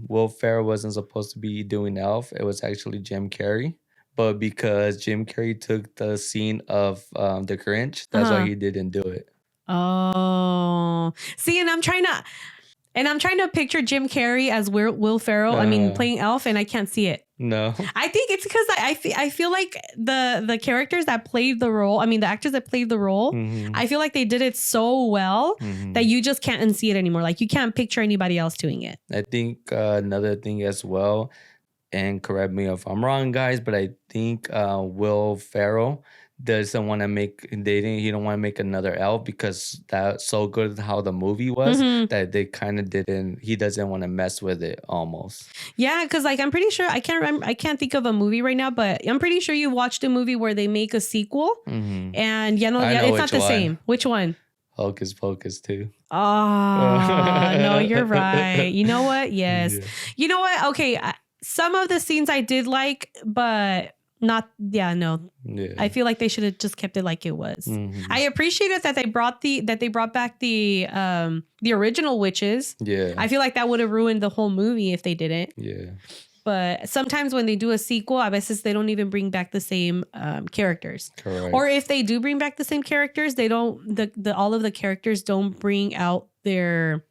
[SPEAKER 2] Will Ferrell wasn't supposed to be doing Elf? It was actually Jim Carrey. But because Jim Carrey took the scene of The Grinch, that's why he didn't do it.
[SPEAKER 1] Oh, see, and I'm trying to picture Jim Carrey as Will Ferrell. I mean, playing Elf, and I can't see it.
[SPEAKER 2] No,
[SPEAKER 1] I think it's because I feel like the characters that played the role. I mean, the actors that played the role. I feel like they did it so well that you just can't unsee it anymore. Like you can't picture anybody else doing it.
[SPEAKER 2] I think another thing as well, and correct me if I'm wrong, guys, but I think Will Ferrell doesn't want to he don't want to make another Elf because that's so good how the movie was that they kind of he doesn't want to mess with it almost.
[SPEAKER 1] Yeah, because like I'm pretty sure I can't think of a movie right now, but I'm pretty sure you watched a movie where they make a sequel and it's not the same. Which one?
[SPEAKER 2] Hocus Pocus 2.
[SPEAKER 1] Oh, no, you're right. You know what? Yes.
[SPEAKER 2] Yeah.
[SPEAKER 1] You know what? Okay. Some of the scenes I did like, but not, no.
[SPEAKER 2] Yeah.
[SPEAKER 1] I feel like they should have just kept it like it was. I appreciated that they brought back the original witches.
[SPEAKER 2] Yeah.
[SPEAKER 1] I feel like that would have ruined the whole movie if they didn't.
[SPEAKER 2] Yeah.
[SPEAKER 1] But sometimes when they do a sequel, a veces they don't even bring back the same characters.
[SPEAKER 2] Correct.
[SPEAKER 1] Or if they do bring back the same characters, they don't. All of the characters don't bring out the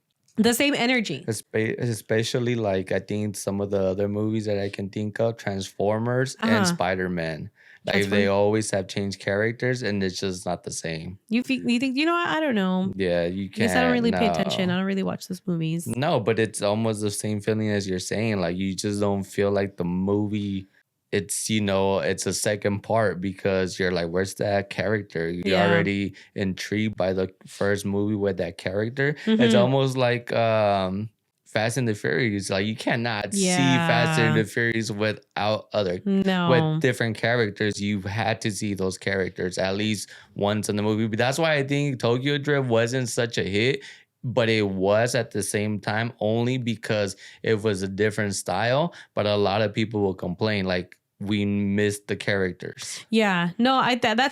[SPEAKER 1] same energy.
[SPEAKER 2] Especially like I think some of the other movies that I can think of, Transformers and Spider-Man. Like they always have changed characters, and it's just not the same.
[SPEAKER 1] You think? You know what? I don't know.
[SPEAKER 2] Yeah, you can't.
[SPEAKER 1] Because I don't really pay attention. I don't really watch those movies.
[SPEAKER 2] No, but it's almost the same feeling as you're saying. Like you just don't feel like the movie. It's it's a second part because you're like, where's that character? You're already intrigued by the first movie with that character. It's almost like Fast and the Furious. Like you cannot see Fast and the Furious without with different characters. You've had to see those characters at least once in the movie. But that's why I think Tokyo Drift wasn't such a hit. But it was at the same time only because it was a different style. But a lot of people will complain like we missed the characters.
[SPEAKER 1] Yeah, no,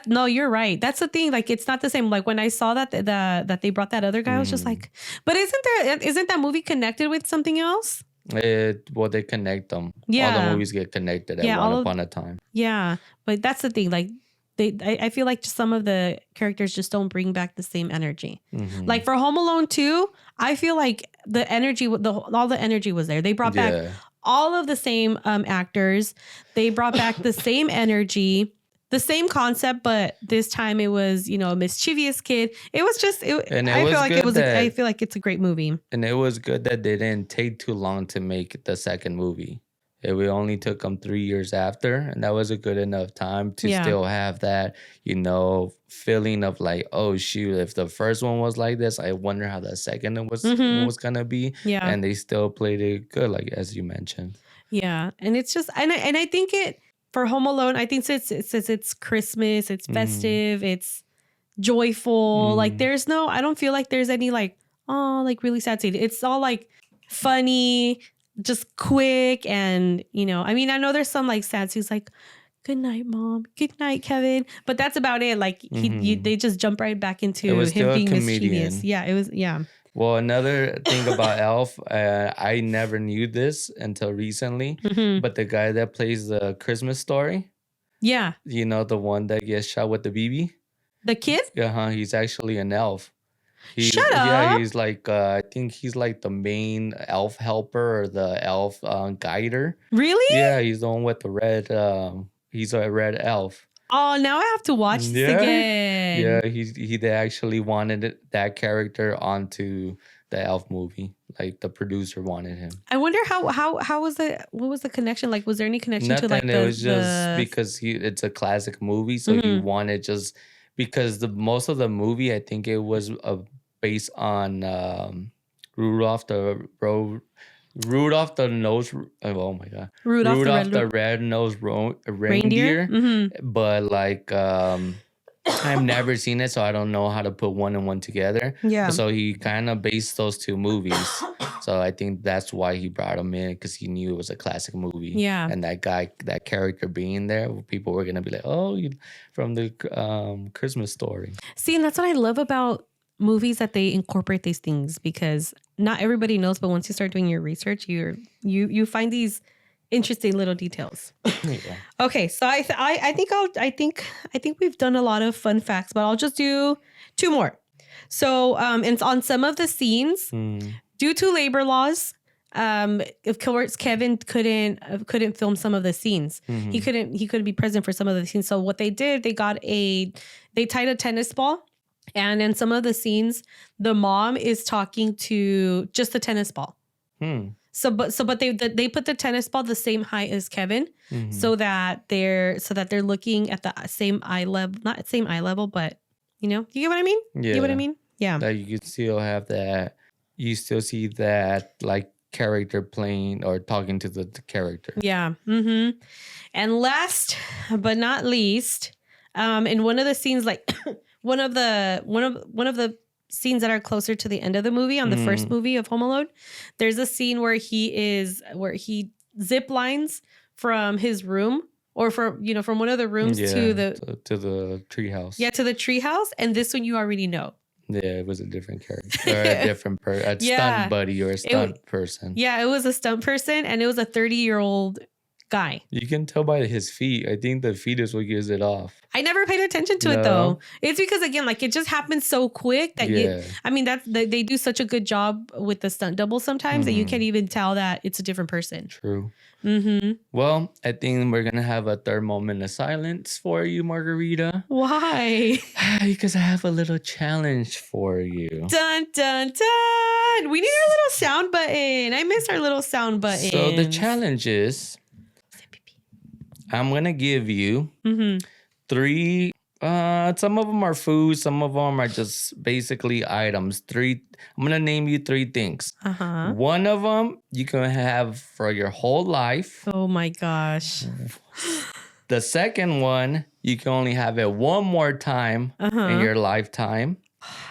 [SPEAKER 1] no, you're right. That's the thing. Like, it's not the same. Like when I saw that that they brought that other guy, I was just like, but isn't that movie connected with something else?
[SPEAKER 2] Well, they connect them. Yeah, all the movies get connected at one upon a time.
[SPEAKER 1] Yeah, but that's the thing. Like. I feel like some of the characters just don't bring back the same energy. Like for Home Alone 2, I feel like the energy, all the energy was there. They brought back all of the same actors. They brought back the same energy, the same concept, but this time it was, a mischievous kid. It was just, I feel like it's a great movie.
[SPEAKER 2] And it was good that they didn't take too long to make the second movie. We only took them 3 years after, and that was a good enough time to still have that, feeling of like, oh shoot, if the first one was like this, I wonder how the second one was gonna be. Yeah, and they still played it good, like as you mentioned.
[SPEAKER 1] Yeah, and it's just, and I think for Home Alone, I think it's Christmas, it's festive, it's joyful. Like I don't feel like there's any like really sad scene. It's all like funny. Just quick and I mean I know there's some like sad scenes like good night mom, good night Kevin, but that's about it. Like they just jump right back into him being mischievous. Yeah, it was.
[SPEAKER 2] Well, another thing about Elf, I never knew this until recently, but the guy that plays the Christmas Story, the one that gets shot with the BB,
[SPEAKER 1] the kid,
[SPEAKER 2] he's actually an elf.
[SPEAKER 1] Shut up.
[SPEAKER 2] Yeah, he's like, I think he's like the main elf helper or the elf guider.
[SPEAKER 1] Really?
[SPEAKER 2] Yeah, he's the one with the red, he's a red elf.
[SPEAKER 1] Oh, now I have to watch this again.
[SPEAKER 2] Yeah, they actually wanted that character onto the Elf movie. Like the producer wanted him.
[SPEAKER 1] I wonder how was what was the connection? Like, was there any connection to like
[SPEAKER 2] it was just because it's a classic movie. So he wanted because most of the movie, I think it was based on Rudolph the red-nosed reindeer. But like I've never seen it, so I don't know how to put one and one together. Yeah. So he kind of based those two movies. So I think that's why he brought him in, because he knew it was a classic movie. Yeah. And that character being there, people were gonna be like, oh, from the Christmas Story.
[SPEAKER 1] See, and that's what I love about movies, that they incorporate these things, because not everybody knows, but once you start doing your research, you find these interesting little details. Yeah. Okay, so I think we've done a lot of fun facts, but I'll just do 2 more. So and on some of the scenes, due to labor laws, of course Kevin couldn't film some of the scenes. He couldn't be present for some of the scenes. So what they did, they tied a tennis ball. And in some of the scenes, the mom is talking to just the tennis ball. But they put the tennis ball the same height as Kevin, so that they're looking at the same eye level, not same eye level, but you get what I mean? Yeah. You get what I mean? Yeah.
[SPEAKER 2] That you could still have that. You still see that like character playing or talking to the character.
[SPEAKER 1] Yeah. And last but not least, in one of the scenes, like. One of the scenes that are closer to the end of the movie, on the first movie of Home Alone, there's a scene where he zip lines from his room, or from one of the rooms to the
[SPEAKER 2] treehouse.
[SPEAKER 1] Yeah, to the treehouse, and this one you already know.
[SPEAKER 2] Yeah, it was a different character, or a different stunt buddy or a stunt person.
[SPEAKER 1] Yeah, it was a stunt person, and it was a 30-year-old guy.
[SPEAKER 2] You can tell by his feet. I think the feet is what gives it off.
[SPEAKER 1] I never paid attention to it
[SPEAKER 2] No.
[SPEAKER 1] though. It's because again, like it just happens so quick that
[SPEAKER 2] Yeah.
[SPEAKER 1] they do such a good job with the stunt double sometimes that you
[SPEAKER 2] Mhm.
[SPEAKER 1] can't even tell that it's a different person.
[SPEAKER 2] True.
[SPEAKER 1] Mm-hmm.
[SPEAKER 2] Well, I think we're gonna have a third moment of silence for you, Margarita.
[SPEAKER 1] Why?
[SPEAKER 2] Because I have a little challenge for you.
[SPEAKER 1] Dun dun dun! We need our little sound button. I miss our little sound button.
[SPEAKER 2] So the challenge is I'm gonna give you
[SPEAKER 1] Mm-hmm.
[SPEAKER 2] 3 some of them are food, some of them are just basically items. I'm gonna name you 3 things.
[SPEAKER 1] Uh-huh.
[SPEAKER 2] One of them you can have for your whole life.
[SPEAKER 1] Oh my gosh.
[SPEAKER 2] The second one you can only have it one more time
[SPEAKER 1] Uh-huh.
[SPEAKER 2] in your lifetime.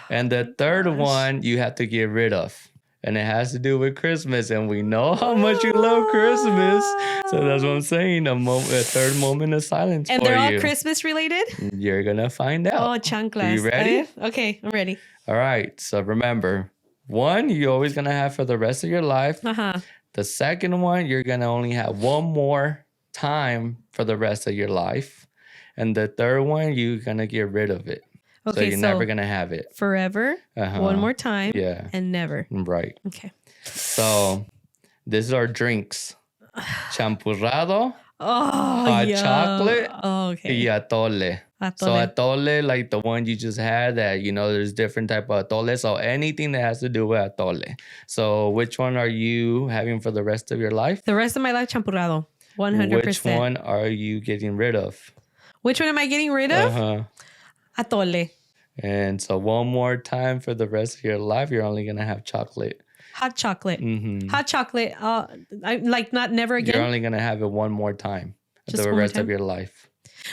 [SPEAKER 2] And the third
[SPEAKER 1] gosh.
[SPEAKER 2] one you have to get rid of. And it has to do with Christmas. And we know how much you love Christmas. So that's what I'm saying. A third moment of silence
[SPEAKER 1] And
[SPEAKER 2] for
[SPEAKER 1] they're all
[SPEAKER 2] you.
[SPEAKER 1] Christmas related?
[SPEAKER 2] You're going to find
[SPEAKER 1] Oh,
[SPEAKER 2] out.
[SPEAKER 1] chanclas.
[SPEAKER 2] You ready?
[SPEAKER 1] Okay, I'm ready.
[SPEAKER 2] All right. So remember, one you're always going to have for the rest of your life.
[SPEAKER 1] Uh-huh.
[SPEAKER 2] The second one, you're going to only have one more time for the rest of your life. And the third one, you're going to get rid of it. So
[SPEAKER 1] Okay,
[SPEAKER 2] you're never going to have it.
[SPEAKER 1] forever,
[SPEAKER 2] Uh-huh.
[SPEAKER 1] one more time,
[SPEAKER 2] Yeah.
[SPEAKER 1] and never.
[SPEAKER 2] Right.
[SPEAKER 1] Okay.
[SPEAKER 2] So this is our drinks. Champurrado
[SPEAKER 1] Oh,
[SPEAKER 2] Hot
[SPEAKER 1] yeah.
[SPEAKER 2] chocolate
[SPEAKER 1] Oh, okay.
[SPEAKER 2] y atole. So atole, like the one you just had that, there's different type of atole. So anything that has to do with atole. So which one are you having for the rest of your life?
[SPEAKER 1] The rest of my life, champurrado. 100%.
[SPEAKER 2] Which one are you getting rid of?
[SPEAKER 1] Which one am I getting rid of?
[SPEAKER 2] Uh-huh.
[SPEAKER 1] Atole.
[SPEAKER 2] And so one more time for the rest of your life, you're only going to have chocolate.
[SPEAKER 1] Hot chocolate.
[SPEAKER 2] Mm-hmm.
[SPEAKER 1] Hot chocolate. I like not never
[SPEAKER 2] You're
[SPEAKER 1] again.
[SPEAKER 2] only going to have it one more time for
[SPEAKER 1] Just
[SPEAKER 2] the
[SPEAKER 1] one more
[SPEAKER 2] rest of
[SPEAKER 1] time?
[SPEAKER 2] your life.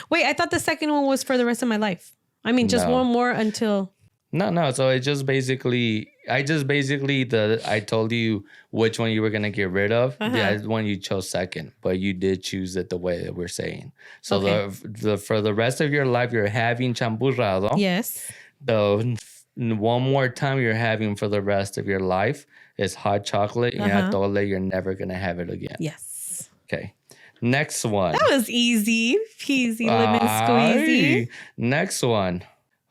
[SPEAKER 1] Wait, I thought the second one was for the rest of my life. I mean, just
[SPEAKER 2] No.
[SPEAKER 1] one more until.
[SPEAKER 2] No. So it just basically, I told you which one you were gonna get rid of.
[SPEAKER 1] Uh-huh.
[SPEAKER 2] Yeah, one you chose second, but you did choose it the way that we're saying. So
[SPEAKER 1] Okay.
[SPEAKER 2] the for the rest of your life, you're having champurrado.
[SPEAKER 1] Yes.
[SPEAKER 2] The one more time you're having for the rest of your life is hot chocolate and
[SPEAKER 1] Uh-huh.
[SPEAKER 2] atole. You're never gonna have it again.
[SPEAKER 1] Yes.
[SPEAKER 2] Okay. Next one.
[SPEAKER 1] That was easy peasy lemon squeezy.
[SPEAKER 2] Aye. Next one.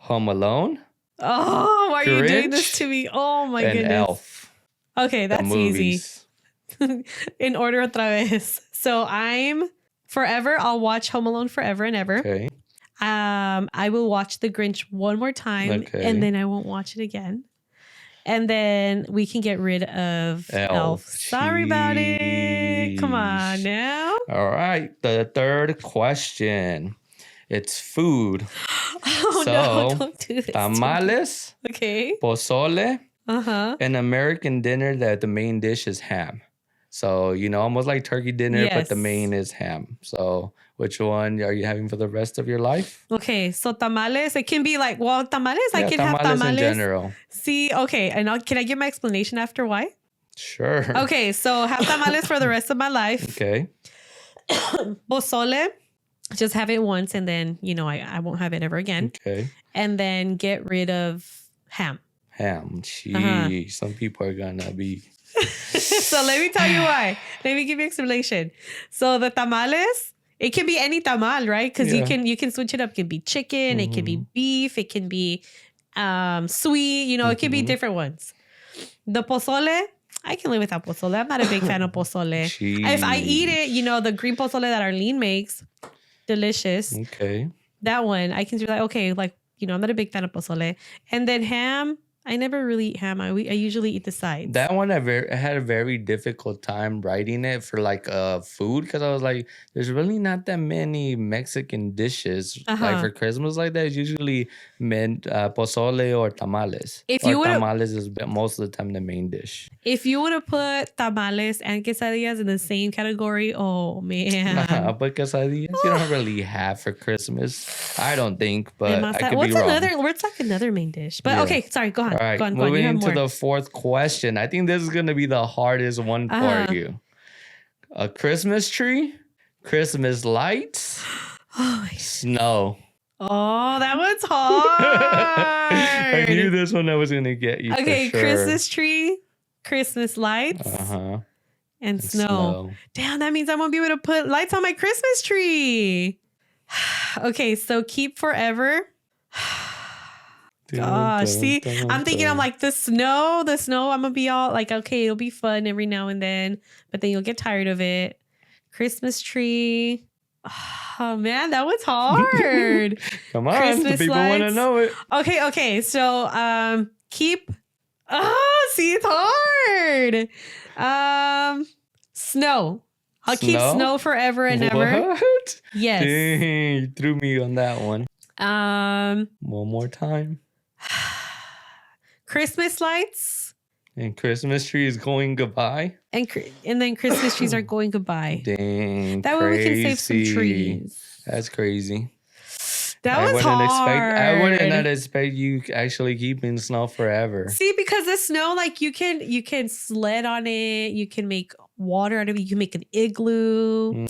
[SPEAKER 2] Home Alone
[SPEAKER 1] Oh, why are you doing this
[SPEAKER 2] Grinch
[SPEAKER 1] to me? Oh my
[SPEAKER 2] and
[SPEAKER 1] goodness.
[SPEAKER 2] Elf.
[SPEAKER 1] Okay,
[SPEAKER 2] The
[SPEAKER 1] that's easy.
[SPEAKER 2] movies.
[SPEAKER 1] In order otra vez. So I'm forever. I'll watch Home Alone forever and ever.
[SPEAKER 2] Okay.
[SPEAKER 1] I will watch The Grinch one more time,
[SPEAKER 2] Okay.
[SPEAKER 1] and then I won't watch it again. And then we can get rid of Elf. Sorry about it. Come on
[SPEAKER 2] Sheesh.
[SPEAKER 1] now.
[SPEAKER 2] All right. The third question. It's food.
[SPEAKER 1] Oh
[SPEAKER 2] So,
[SPEAKER 1] no! Don't do this. to me.
[SPEAKER 2] Tamales,
[SPEAKER 1] Okay.
[SPEAKER 2] pozole,
[SPEAKER 1] Uh-huh.
[SPEAKER 2] an American dinner that the main dish is ham. So, almost like turkey dinner, but the
[SPEAKER 1] Yes.
[SPEAKER 2] main is ham. So, which one are you having for the rest of your life?
[SPEAKER 1] Okay. So tamales, it can be like, well, tamales, I
[SPEAKER 2] Yeah,
[SPEAKER 1] can have tamales.
[SPEAKER 2] in general.
[SPEAKER 1] See, okay. And can I give my explanation after why?
[SPEAKER 2] Sure.
[SPEAKER 1] Okay. So have tamales for the rest of my life.
[SPEAKER 2] Okay.
[SPEAKER 1] Pozole, just have it once and then, I won't have it ever again.
[SPEAKER 2] Okay.
[SPEAKER 1] And then get rid of ham.
[SPEAKER 2] Ham. Gee,
[SPEAKER 1] Uh-huh.
[SPEAKER 2] some people are gonna be.
[SPEAKER 1] So let me tell you why. Let me give you explanation. So the tamales, it can be any tamal, right? Because
[SPEAKER 2] Yeah.
[SPEAKER 1] you can switch it up. It can be chicken, it can be
[SPEAKER 2] Mhm.
[SPEAKER 1] beef, it can be sweet, it can be
[SPEAKER 2] Mhm.
[SPEAKER 1] different ones. The pozole, I can live without pozole. I'm not a big fan of pozole. If I eat it, the green pozole that Arlene makes, delicious.
[SPEAKER 2] Okay.
[SPEAKER 1] That one, I can do like, okay, like, I'm not a big fan of pozole. And then ham, I never really eat ham. I usually eat the sides.
[SPEAKER 2] That one I had a very difficult time writing it for like food because I was like, there's really not that many Mexican dishes like
[SPEAKER 1] Uh-huh.
[SPEAKER 2] for Christmas like that. It's usually meant pozole or tamales.
[SPEAKER 1] If
[SPEAKER 2] or
[SPEAKER 1] you would've-
[SPEAKER 2] tamales is most of the time the main dish.
[SPEAKER 1] If you would have put tamales and quesadillas in the same category, oh man.
[SPEAKER 2] But quesadillas you don't really have for Christmas. I don't think, but I could
[SPEAKER 1] What's
[SPEAKER 2] be wrong.
[SPEAKER 1] what's like another main dish? But
[SPEAKER 2] Yeah.
[SPEAKER 1] okay, sorry, go on.
[SPEAKER 2] All right,
[SPEAKER 1] Go on.
[SPEAKER 2] moving
[SPEAKER 1] You have
[SPEAKER 2] into
[SPEAKER 1] more.
[SPEAKER 2] the fourth question. I think this is going to be the hardest one
[SPEAKER 1] Uh-huh.
[SPEAKER 2] for you. A Christmas tree, Christmas lights,
[SPEAKER 1] Oh, my-
[SPEAKER 2] snow.
[SPEAKER 1] oh, that one's hard.
[SPEAKER 2] I knew this one I was going to get you
[SPEAKER 1] Okay,
[SPEAKER 2] for sure.
[SPEAKER 1] Christmas tree, Christmas lights,
[SPEAKER 2] Uh-huh.
[SPEAKER 1] and snow. Damn, that means I won't be able to put lights on my Christmas tree. Okay, so keep forever. Gosh, see, I'm thinking, I'm like, the snow, I'm gonna be all like, okay, it'll be fun every now and then, but then you'll get tired of it. Christmas tree. Oh man, that was hard.
[SPEAKER 2] Come on,
[SPEAKER 1] Christmas
[SPEAKER 2] people want to
[SPEAKER 1] lights.
[SPEAKER 2] know it.
[SPEAKER 1] Okay, so keep. Oh, see, it's hard. Snow. I'll keep snow forever and ever.
[SPEAKER 2] What?
[SPEAKER 1] Yes.
[SPEAKER 2] Dang, you threw me on that one. One more time.
[SPEAKER 1] Christmas lights.
[SPEAKER 2] And Christmas tree is going goodbye.
[SPEAKER 1] And then Christmas trees are going goodbye.
[SPEAKER 2] Dang.
[SPEAKER 1] That way we can save some trees.
[SPEAKER 2] That's crazy.
[SPEAKER 1] That was hard.
[SPEAKER 2] I would not expect you actually keeping snow forever.
[SPEAKER 1] See, because the snow, like you can sled on it. You can make water out of it. You can make an igloo.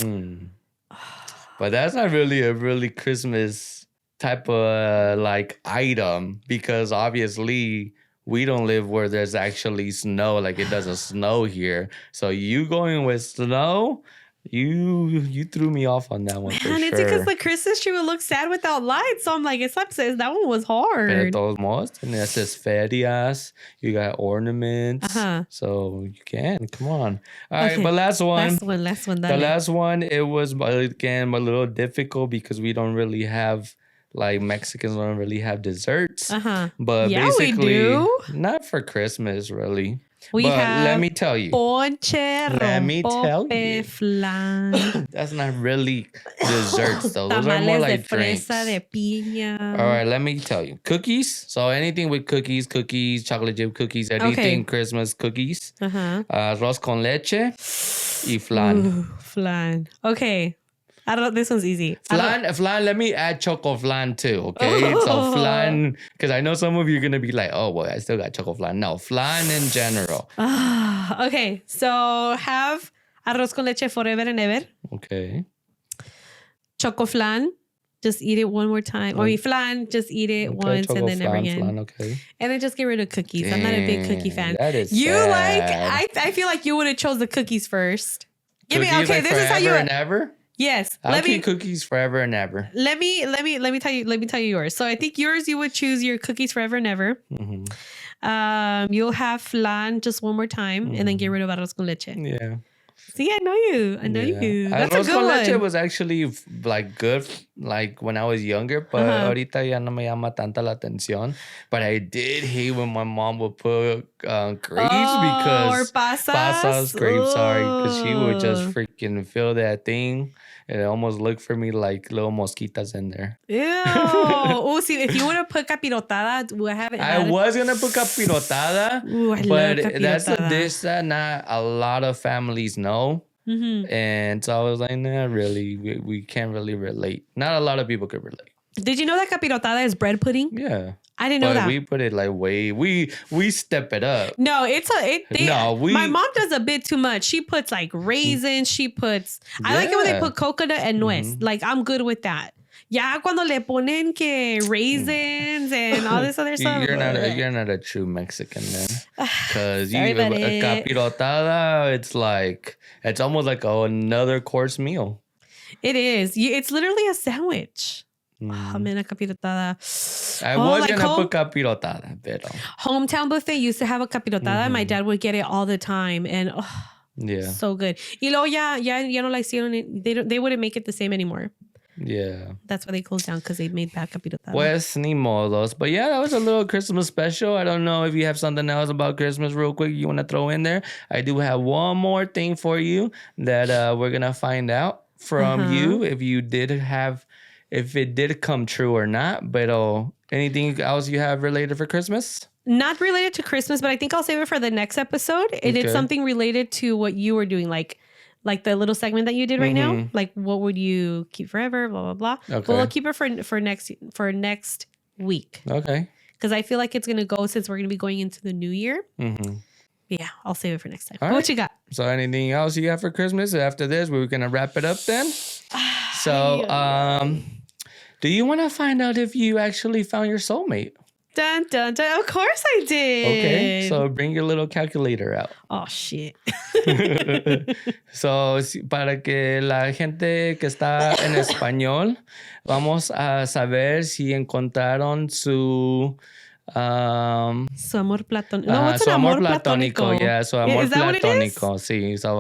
[SPEAKER 2] But that's not really a really Christmas type of like item, because obviously we don't live where there's actually snow. Like it doesn't snow here. So you going with snow, you threw me off on that one.
[SPEAKER 1] Man,
[SPEAKER 2] for
[SPEAKER 1] it's
[SPEAKER 2] sure.
[SPEAKER 1] because the Christmas tree would look sad without lights. So I'm like, it's upset. That one was hard.
[SPEAKER 2] Pero todos modos, and it says ferias. You got ornaments.
[SPEAKER 1] Uh-huh.
[SPEAKER 2] So you can. Come on. All right,
[SPEAKER 1] Okay.
[SPEAKER 2] but last one.
[SPEAKER 1] Last one.
[SPEAKER 2] The
[SPEAKER 1] Dale.
[SPEAKER 2] last one, it was, again, a little difficult because we don't really have, like, Mexicans don't really have desserts.
[SPEAKER 1] Uh-huh.
[SPEAKER 2] But
[SPEAKER 1] Yeah, we
[SPEAKER 2] basically,
[SPEAKER 1] do.
[SPEAKER 2] not for Christmas, really.
[SPEAKER 1] We
[SPEAKER 2] but
[SPEAKER 1] have
[SPEAKER 2] let me tell you,
[SPEAKER 1] ponche,
[SPEAKER 2] Let me tell
[SPEAKER 1] rompope,
[SPEAKER 2] you.
[SPEAKER 1] flan.
[SPEAKER 2] that's not really desserts, though. Those are more
[SPEAKER 1] Tamales
[SPEAKER 2] like
[SPEAKER 1] de
[SPEAKER 2] drinks.
[SPEAKER 1] fresa, de piña.
[SPEAKER 2] All right, let me tell you. Cookies. So anything with cookies, chocolate chip cookies, anything Christmas cookies.
[SPEAKER 1] Uh-huh.
[SPEAKER 2] Arroz con leche y flan.
[SPEAKER 1] Ooh, flan. Okay. I don't. This one's easy.
[SPEAKER 2] Flan, let me add choco flan too, okay? So flan, because I know some of you are going to be like, oh, well, I still got choco flan. No, flan in general.
[SPEAKER 1] Okay, so have arroz con leche forever and ever.
[SPEAKER 2] Okay.
[SPEAKER 1] Choco flan, just eat it one more time. Or flan, just eat it once
[SPEAKER 2] choco
[SPEAKER 1] and then never
[SPEAKER 2] flan,
[SPEAKER 1] again.
[SPEAKER 2] Flan, okay.
[SPEAKER 1] And then just get rid of cookies. I'm not a big cookie fan.
[SPEAKER 2] That is
[SPEAKER 1] You
[SPEAKER 2] sad.
[SPEAKER 1] I feel like you would have chose the cookies first. Give me
[SPEAKER 2] Cookies
[SPEAKER 1] okay.
[SPEAKER 2] like
[SPEAKER 1] This is how you.
[SPEAKER 2] forever and ever?
[SPEAKER 1] Yes.
[SPEAKER 2] I'll keep cookies forever and ever.
[SPEAKER 1] Let me tell you yours. So I think yours, you would choose your cookies forever and ever.
[SPEAKER 2] Mm-hmm.
[SPEAKER 1] You'll have flan just one more time and then get rid of arroz con leche.
[SPEAKER 2] Yeah.
[SPEAKER 1] See, I know you. I know you. That's a
[SPEAKER 2] Arroz
[SPEAKER 1] good
[SPEAKER 2] con leche
[SPEAKER 1] one.
[SPEAKER 2] was actually like good, like when I was younger, but ahorita ya no me llama tanta la atención. But I did hate when my mom would put grapes
[SPEAKER 1] or
[SPEAKER 2] because
[SPEAKER 1] pasas.
[SPEAKER 2] grapes, sorry, because she would just
[SPEAKER 1] Ooh.
[SPEAKER 2] freaking fill that thing. And it almost looked for me like little mosquitas in there.
[SPEAKER 1] Ew. Oh, see, if you would have put capirotada, I haven't
[SPEAKER 2] I was gonna put capirotada,
[SPEAKER 1] Ooh, I
[SPEAKER 2] but
[SPEAKER 1] love
[SPEAKER 2] that's a
[SPEAKER 1] capirotada.
[SPEAKER 2] dish that not a lot of families know.
[SPEAKER 1] Mm-hmm.
[SPEAKER 2] And so I was like, nah, really, we can't really relate. Not a lot of people could relate.
[SPEAKER 1] Did you know that capirotada is bread pudding?
[SPEAKER 2] Yeah.
[SPEAKER 1] I didn't know
[SPEAKER 2] But
[SPEAKER 1] that.
[SPEAKER 2] we put it like we step it up.
[SPEAKER 1] No, my mom does a bit too much. She puts like raisins. She puts. I like it when they
[SPEAKER 2] Yeah.
[SPEAKER 1] put coconut and nuez. Like I'm good with that. Ya cuando le ponen que raisins and all this other stuff.
[SPEAKER 2] You're not a true Mexican then, because
[SPEAKER 1] Sorry about
[SPEAKER 2] a
[SPEAKER 1] it.
[SPEAKER 2] capirotada, it's almost like another course meal.
[SPEAKER 1] It is. It's literally a sandwich.
[SPEAKER 2] Mm.
[SPEAKER 1] Oh man, a capirotada.
[SPEAKER 2] I
[SPEAKER 1] Oh,
[SPEAKER 2] was
[SPEAKER 1] like
[SPEAKER 2] gonna put capirotada, pero
[SPEAKER 1] Hometown buffet used to have a capirotada. My dad would get it all the time, and
[SPEAKER 2] yeah,
[SPEAKER 1] so good. Y luego ya no la hicieron. They wouldn't make it the same anymore.
[SPEAKER 2] yeah.
[SPEAKER 1] That's why they closed down, because they made bad capirotada.
[SPEAKER 2] Pues ni modos. But yeah, that was a little Christmas special. I don't know if you have something else about Christmas real quick you want to throw in there. I do have one more thing for you that we're gonna find out from you if it did come true or not. But anything else you have related for Christmas?
[SPEAKER 1] Not related to Christmas, but I think I'll save it for the next episode. It is something related to what you were doing, like the little segment that you did right now. Like, what would you keep forever? Blah blah blah.
[SPEAKER 2] Okay.
[SPEAKER 1] Well, I'll keep it for next week,
[SPEAKER 2] Okay.
[SPEAKER 1] because I feel like it's gonna go, since we're gonna be going into the new year.
[SPEAKER 2] Mm-hmm.
[SPEAKER 1] Yeah, I'll save it for next time.
[SPEAKER 2] All
[SPEAKER 1] What
[SPEAKER 2] right.
[SPEAKER 1] you got?
[SPEAKER 2] So anything else you got for Christmas? After this, we're gonna wrap it up then. So, do you want to find out if you actually found your soulmate?
[SPEAKER 1] Dun, dun, dun. Of course I did.
[SPEAKER 2] Okay, so bring your little calculator out.
[SPEAKER 1] Oh, shit.
[SPEAKER 2] So, para que la gente que está en español, vamos a saber si encontraron su
[SPEAKER 1] Su amor platónico. No, what's
[SPEAKER 2] su
[SPEAKER 1] an
[SPEAKER 2] amor
[SPEAKER 1] amor
[SPEAKER 2] platónico,
[SPEAKER 1] platónico?
[SPEAKER 2] ya, su amor
[SPEAKER 1] Is that what it is?
[SPEAKER 2] platónico, sí. So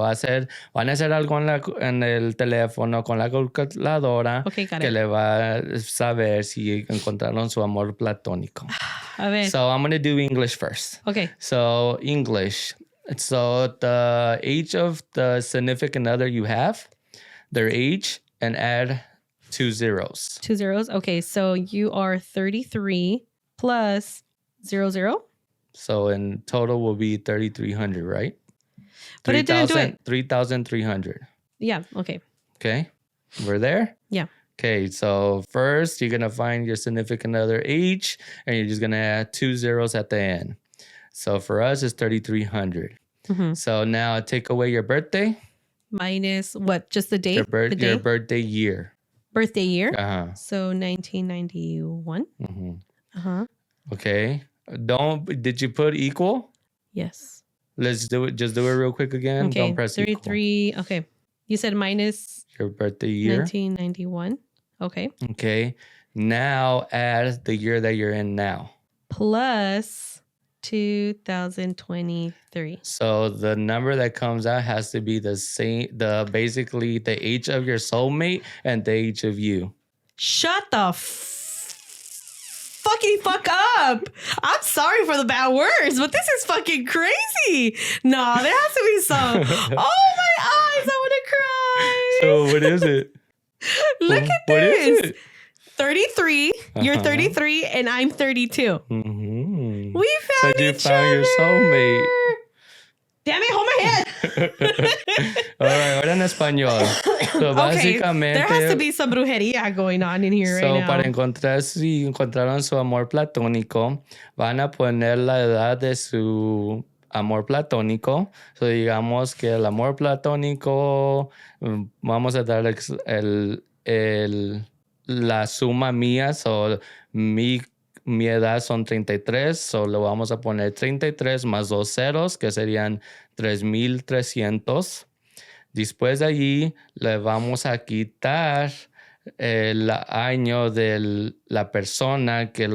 [SPEAKER 2] van a hacer algo en el teléfono con la calculadora
[SPEAKER 1] Okay, got
[SPEAKER 2] que
[SPEAKER 1] it.
[SPEAKER 2] le va a saber si encontraron su amor platónico.
[SPEAKER 1] A ver.
[SPEAKER 2] So I'm going to do English first.
[SPEAKER 1] Okay.
[SPEAKER 2] So English. So the age of the significant other you have, their age, and add 2 zeros.
[SPEAKER 1] 2 zeros. Okay, so you are 33 plus 00.
[SPEAKER 2] So in total will be 3,300, right?
[SPEAKER 1] But it didn't do it.
[SPEAKER 2] 3,300.
[SPEAKER 1] Yeah, okay.
[SPEAKER 2] Okay. We're there?
[SPEAKER 1] Yeah.
[SPEAKER 2] Okay, so first you're going to find your significant other age and you're just going to add 2 zeros at the end. So for us, it's 3,300.
[SPEAKER 1] Mm-hmm.
[SPEAKER 2] So now take away your birthday.
[SPEAKER 1] Minus what? Just the date?
[SPEAKER 2] Your,
[SPEAKER 1] the day?
[SPEAKER 2] your birthday year.
[SPEAKER 1] Birthday year?
[SPEAKER 2] Uh-huh.
[SPEAKER 1] So 1991.
[SPEAKER 2] Mm-hmm.
[SPEAKER 1] Uh-huh.
[SPEAKER 2] Okay. Did you put equal?
[SPEAKER 1] Yes.
[SPEAKER 2] Let's do it. Just do it real quick again.
[SPEAKER 1] Okay.
[SPEAKER 2] Don't press
[SPEAKER 1] 33. Okay. You said minus
[SPEAKER 2] equal. Your birthday year.
[SPEAKER 1] 1991. Okay.
[SPEAKER 2] Okay. Now add the year that you're in now.
[SPEAKER 1] Plus 2023.
[SPEAKER 2] So the number that comes out has to be the same, basically the age of your soulmate and the age of you.
[SPEAKER 1] Shut the fuck up. I'm sorry for the bad words, but this is fucking crazy. No, there has to be some. Oh my eyes, I want to cry.
[SPEAKER 2] So what is it?
[SPEAKER 1] Look at
[SPEAKER 2] What
[SPEAKER 1] this.
[SPEAKER 2] is it?
[SPEAKER 1] 33. You're
[SPEAKER 2] Uh-huh.
[SPEAKER 1] 33 and I'm 32.
[SPEAKER 2] Mm-hmm.
[SPEAKER 1] We found
[SPEAKER 2] So you
[SPEAKER 1] each
[SPEAKER 2] found your
[SPEAKER 1] other.
[SPEAKER 2] soulmate.
[SPEAKER 1] Damn it, hold my head.
[SPEAKER 2] All right, ahora en español. So
[SPEAKER 1] Okay,
[SPEAKER 2] básicamente,
[SPEAKER 1] there has to be some brujería going on in here
[SPEAKER 2] so
[SPEAKER 1] right now.
[SPEAKER 2] para encontrar si encontraron su amor platónico, van a poner la edad de su amor platónico. So digamos que el amor platónico, vamos a dar la suma mía. So mi edad son 33, so lo vamos a poner 33 más 2 ceros, que serían 3,300. Después de allí le vamos a quitar el año de la persona que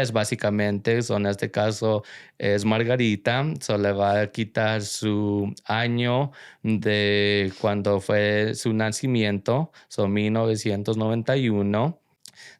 [SPEAKER 2] es básicamente, so en este caso es Margarita, so le va a quitar su año de cuando fue su nacimiento, so 1991.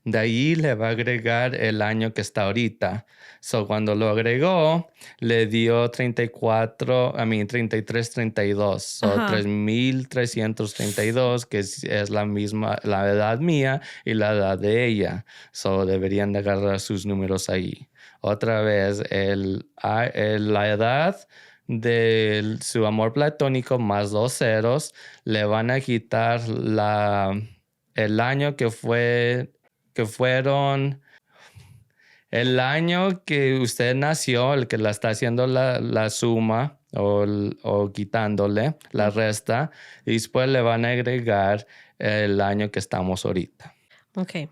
[SPEAKER 2] De ahí le va a agregar el año que está ahorita. So, cuando lo agregó, le dio 33, 32. So,
[SPEAKER 1] Ajá.
[SPEAKER 2] 3,332, que es la misma, la edad mía y la edad de ella. So, deberían de agarrar sus números ahí. Otra vez, la edad de su amor platónico más 2 ceros, le van a quitar el año que fueron el año que usted nació, el que la está haciendo la suma o quitándole la resta, y después le van a agregar el año que estamos ahorita.
[SPEAKER 1] Okay.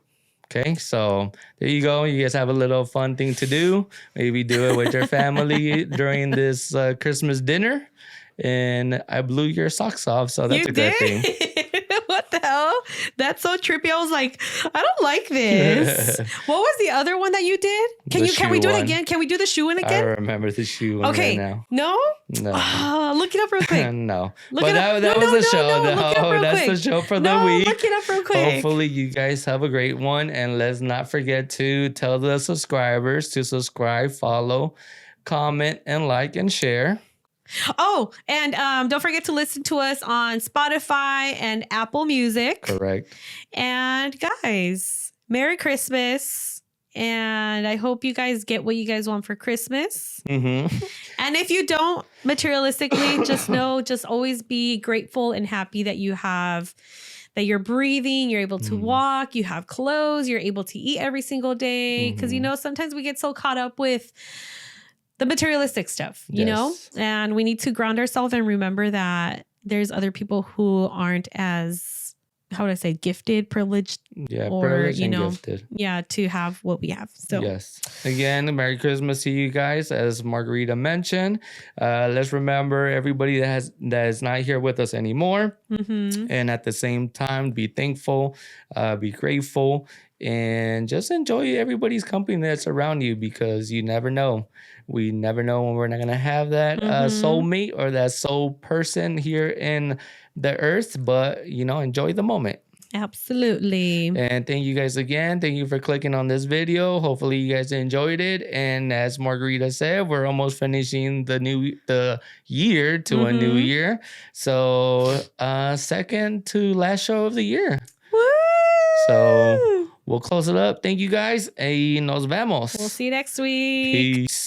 [SPEAKER 2] Okay, so there you go. You guys have a little fun thing to do. Maybe do it with your family during this Christmas dinner. And I blew your socks off, so that's
[SPEAKER 1] You
[SPEAKER 2] a good
[SPEAKER 1] did?
[SPEAKER 2] thing.
[SPEAKER 1] What the hell? That's so trippy. I was like, I don't like this. What was the other one that you did? Can
[SPEAKER 2] The
[SPEAKER 1] we do
[SPEAKER 2] shoe
[SPEAKER 1] it
[SPEAKER 2] one.
[SPEAKER 1] again? Can we do the shoe one
[SPEAKER 2] I
[SPEAKER 1] again?
[SPEAKER 2] remember the shoe one
[SPEAKER 1] Okay.
[SPEAKER 2] right now.
[SPEAKER 1] No?
[SPEAKER 2] No.
[SPEAKER 1] Look it up real quick.
[SPEAKER 2] No.
[SPEAKER 1] Look
[SPEAKER 2] But
[SPEAKER 1] it up.
[SPEAKER 2] that
[SPEAKER 1] No,
[SPEAKER 2] was
[SPEAKER 1] no,
[SPEAKER 2] the show.
[SPEAKER 1] no, look it up real
[SPEAKER 2] That's
[SPEAKER 1] quick.
[SPEAKER 2] the show for
[SPEAKER 1] No,
[SPEAKER 2] the week.
[SPEAKER 1] look it up real quick.
[SPEAKER 2] Hopefully you guys have a great one. And let's not forget to tell the subscribers to subscribe, follow, comment, and like and share.
[SPEAKER 1] Oh, and don't forget to listen to us on Spotify and Apple Music.
[SPEAKER 2] Correct.
[SPEAKER 1] And guys, Merry Christmas. And I hope you guys get what you guys want for Christmas.
[SPEAKER 2] Mm-hmm.
[SPEAKER 1] And if you don't, materialistically, just always be grateful and happy that you're breathing, you're able to walk, you have clothes, you're able to eat every single day. Because, sometimes we get so caught up with the materialistic stuff, you know,
[SPEAKER 2] Yes.
[SPEAKER 1] and we need to ground ourselves and remember that there's other people who aren't as how would I say, gifted, privileged,
[SPEAKER 2] Yeah,
[SPEAKER 1] or,
[SPEAKER 2] privileged
[SPEAKER 1] you
[SPEAKER 2] and
[SPEAKER 1] know,
[SPEAKER 2] gifted.
[SPEAKER 1] yeah, to have what we have. So
[SPEAKER 2] Yes. Again, Merry Christmas to you guys. As Margarita mentioned, let's remember everybody that is not here with us anymore.
[SPEAKER 1] mhm.
[SPEAKER 2] And at the same time, be thankful, be grateful, and just enjoy everybody's company that's around you, because you never know. We never know when we're not gonna have that soulmate or that soul person here in the earth. But enjoy the moment.
[SPEAKER 1] Absolutely.
[SPEAKER 2] And thank you guys again. Thank you for clicking on this video. Hopefully you guys enjoyed it. And as Margarita said, we're almost finishing the year to a new year. So second to last show of the year.
[SPEAKER 1] Woo!
[SPEAKER 2] So we'll close it up. Thank you guys. Y nos vemos.
[SPEAKER 1] We'll see you next week.
[SPEAKER 2] Peace.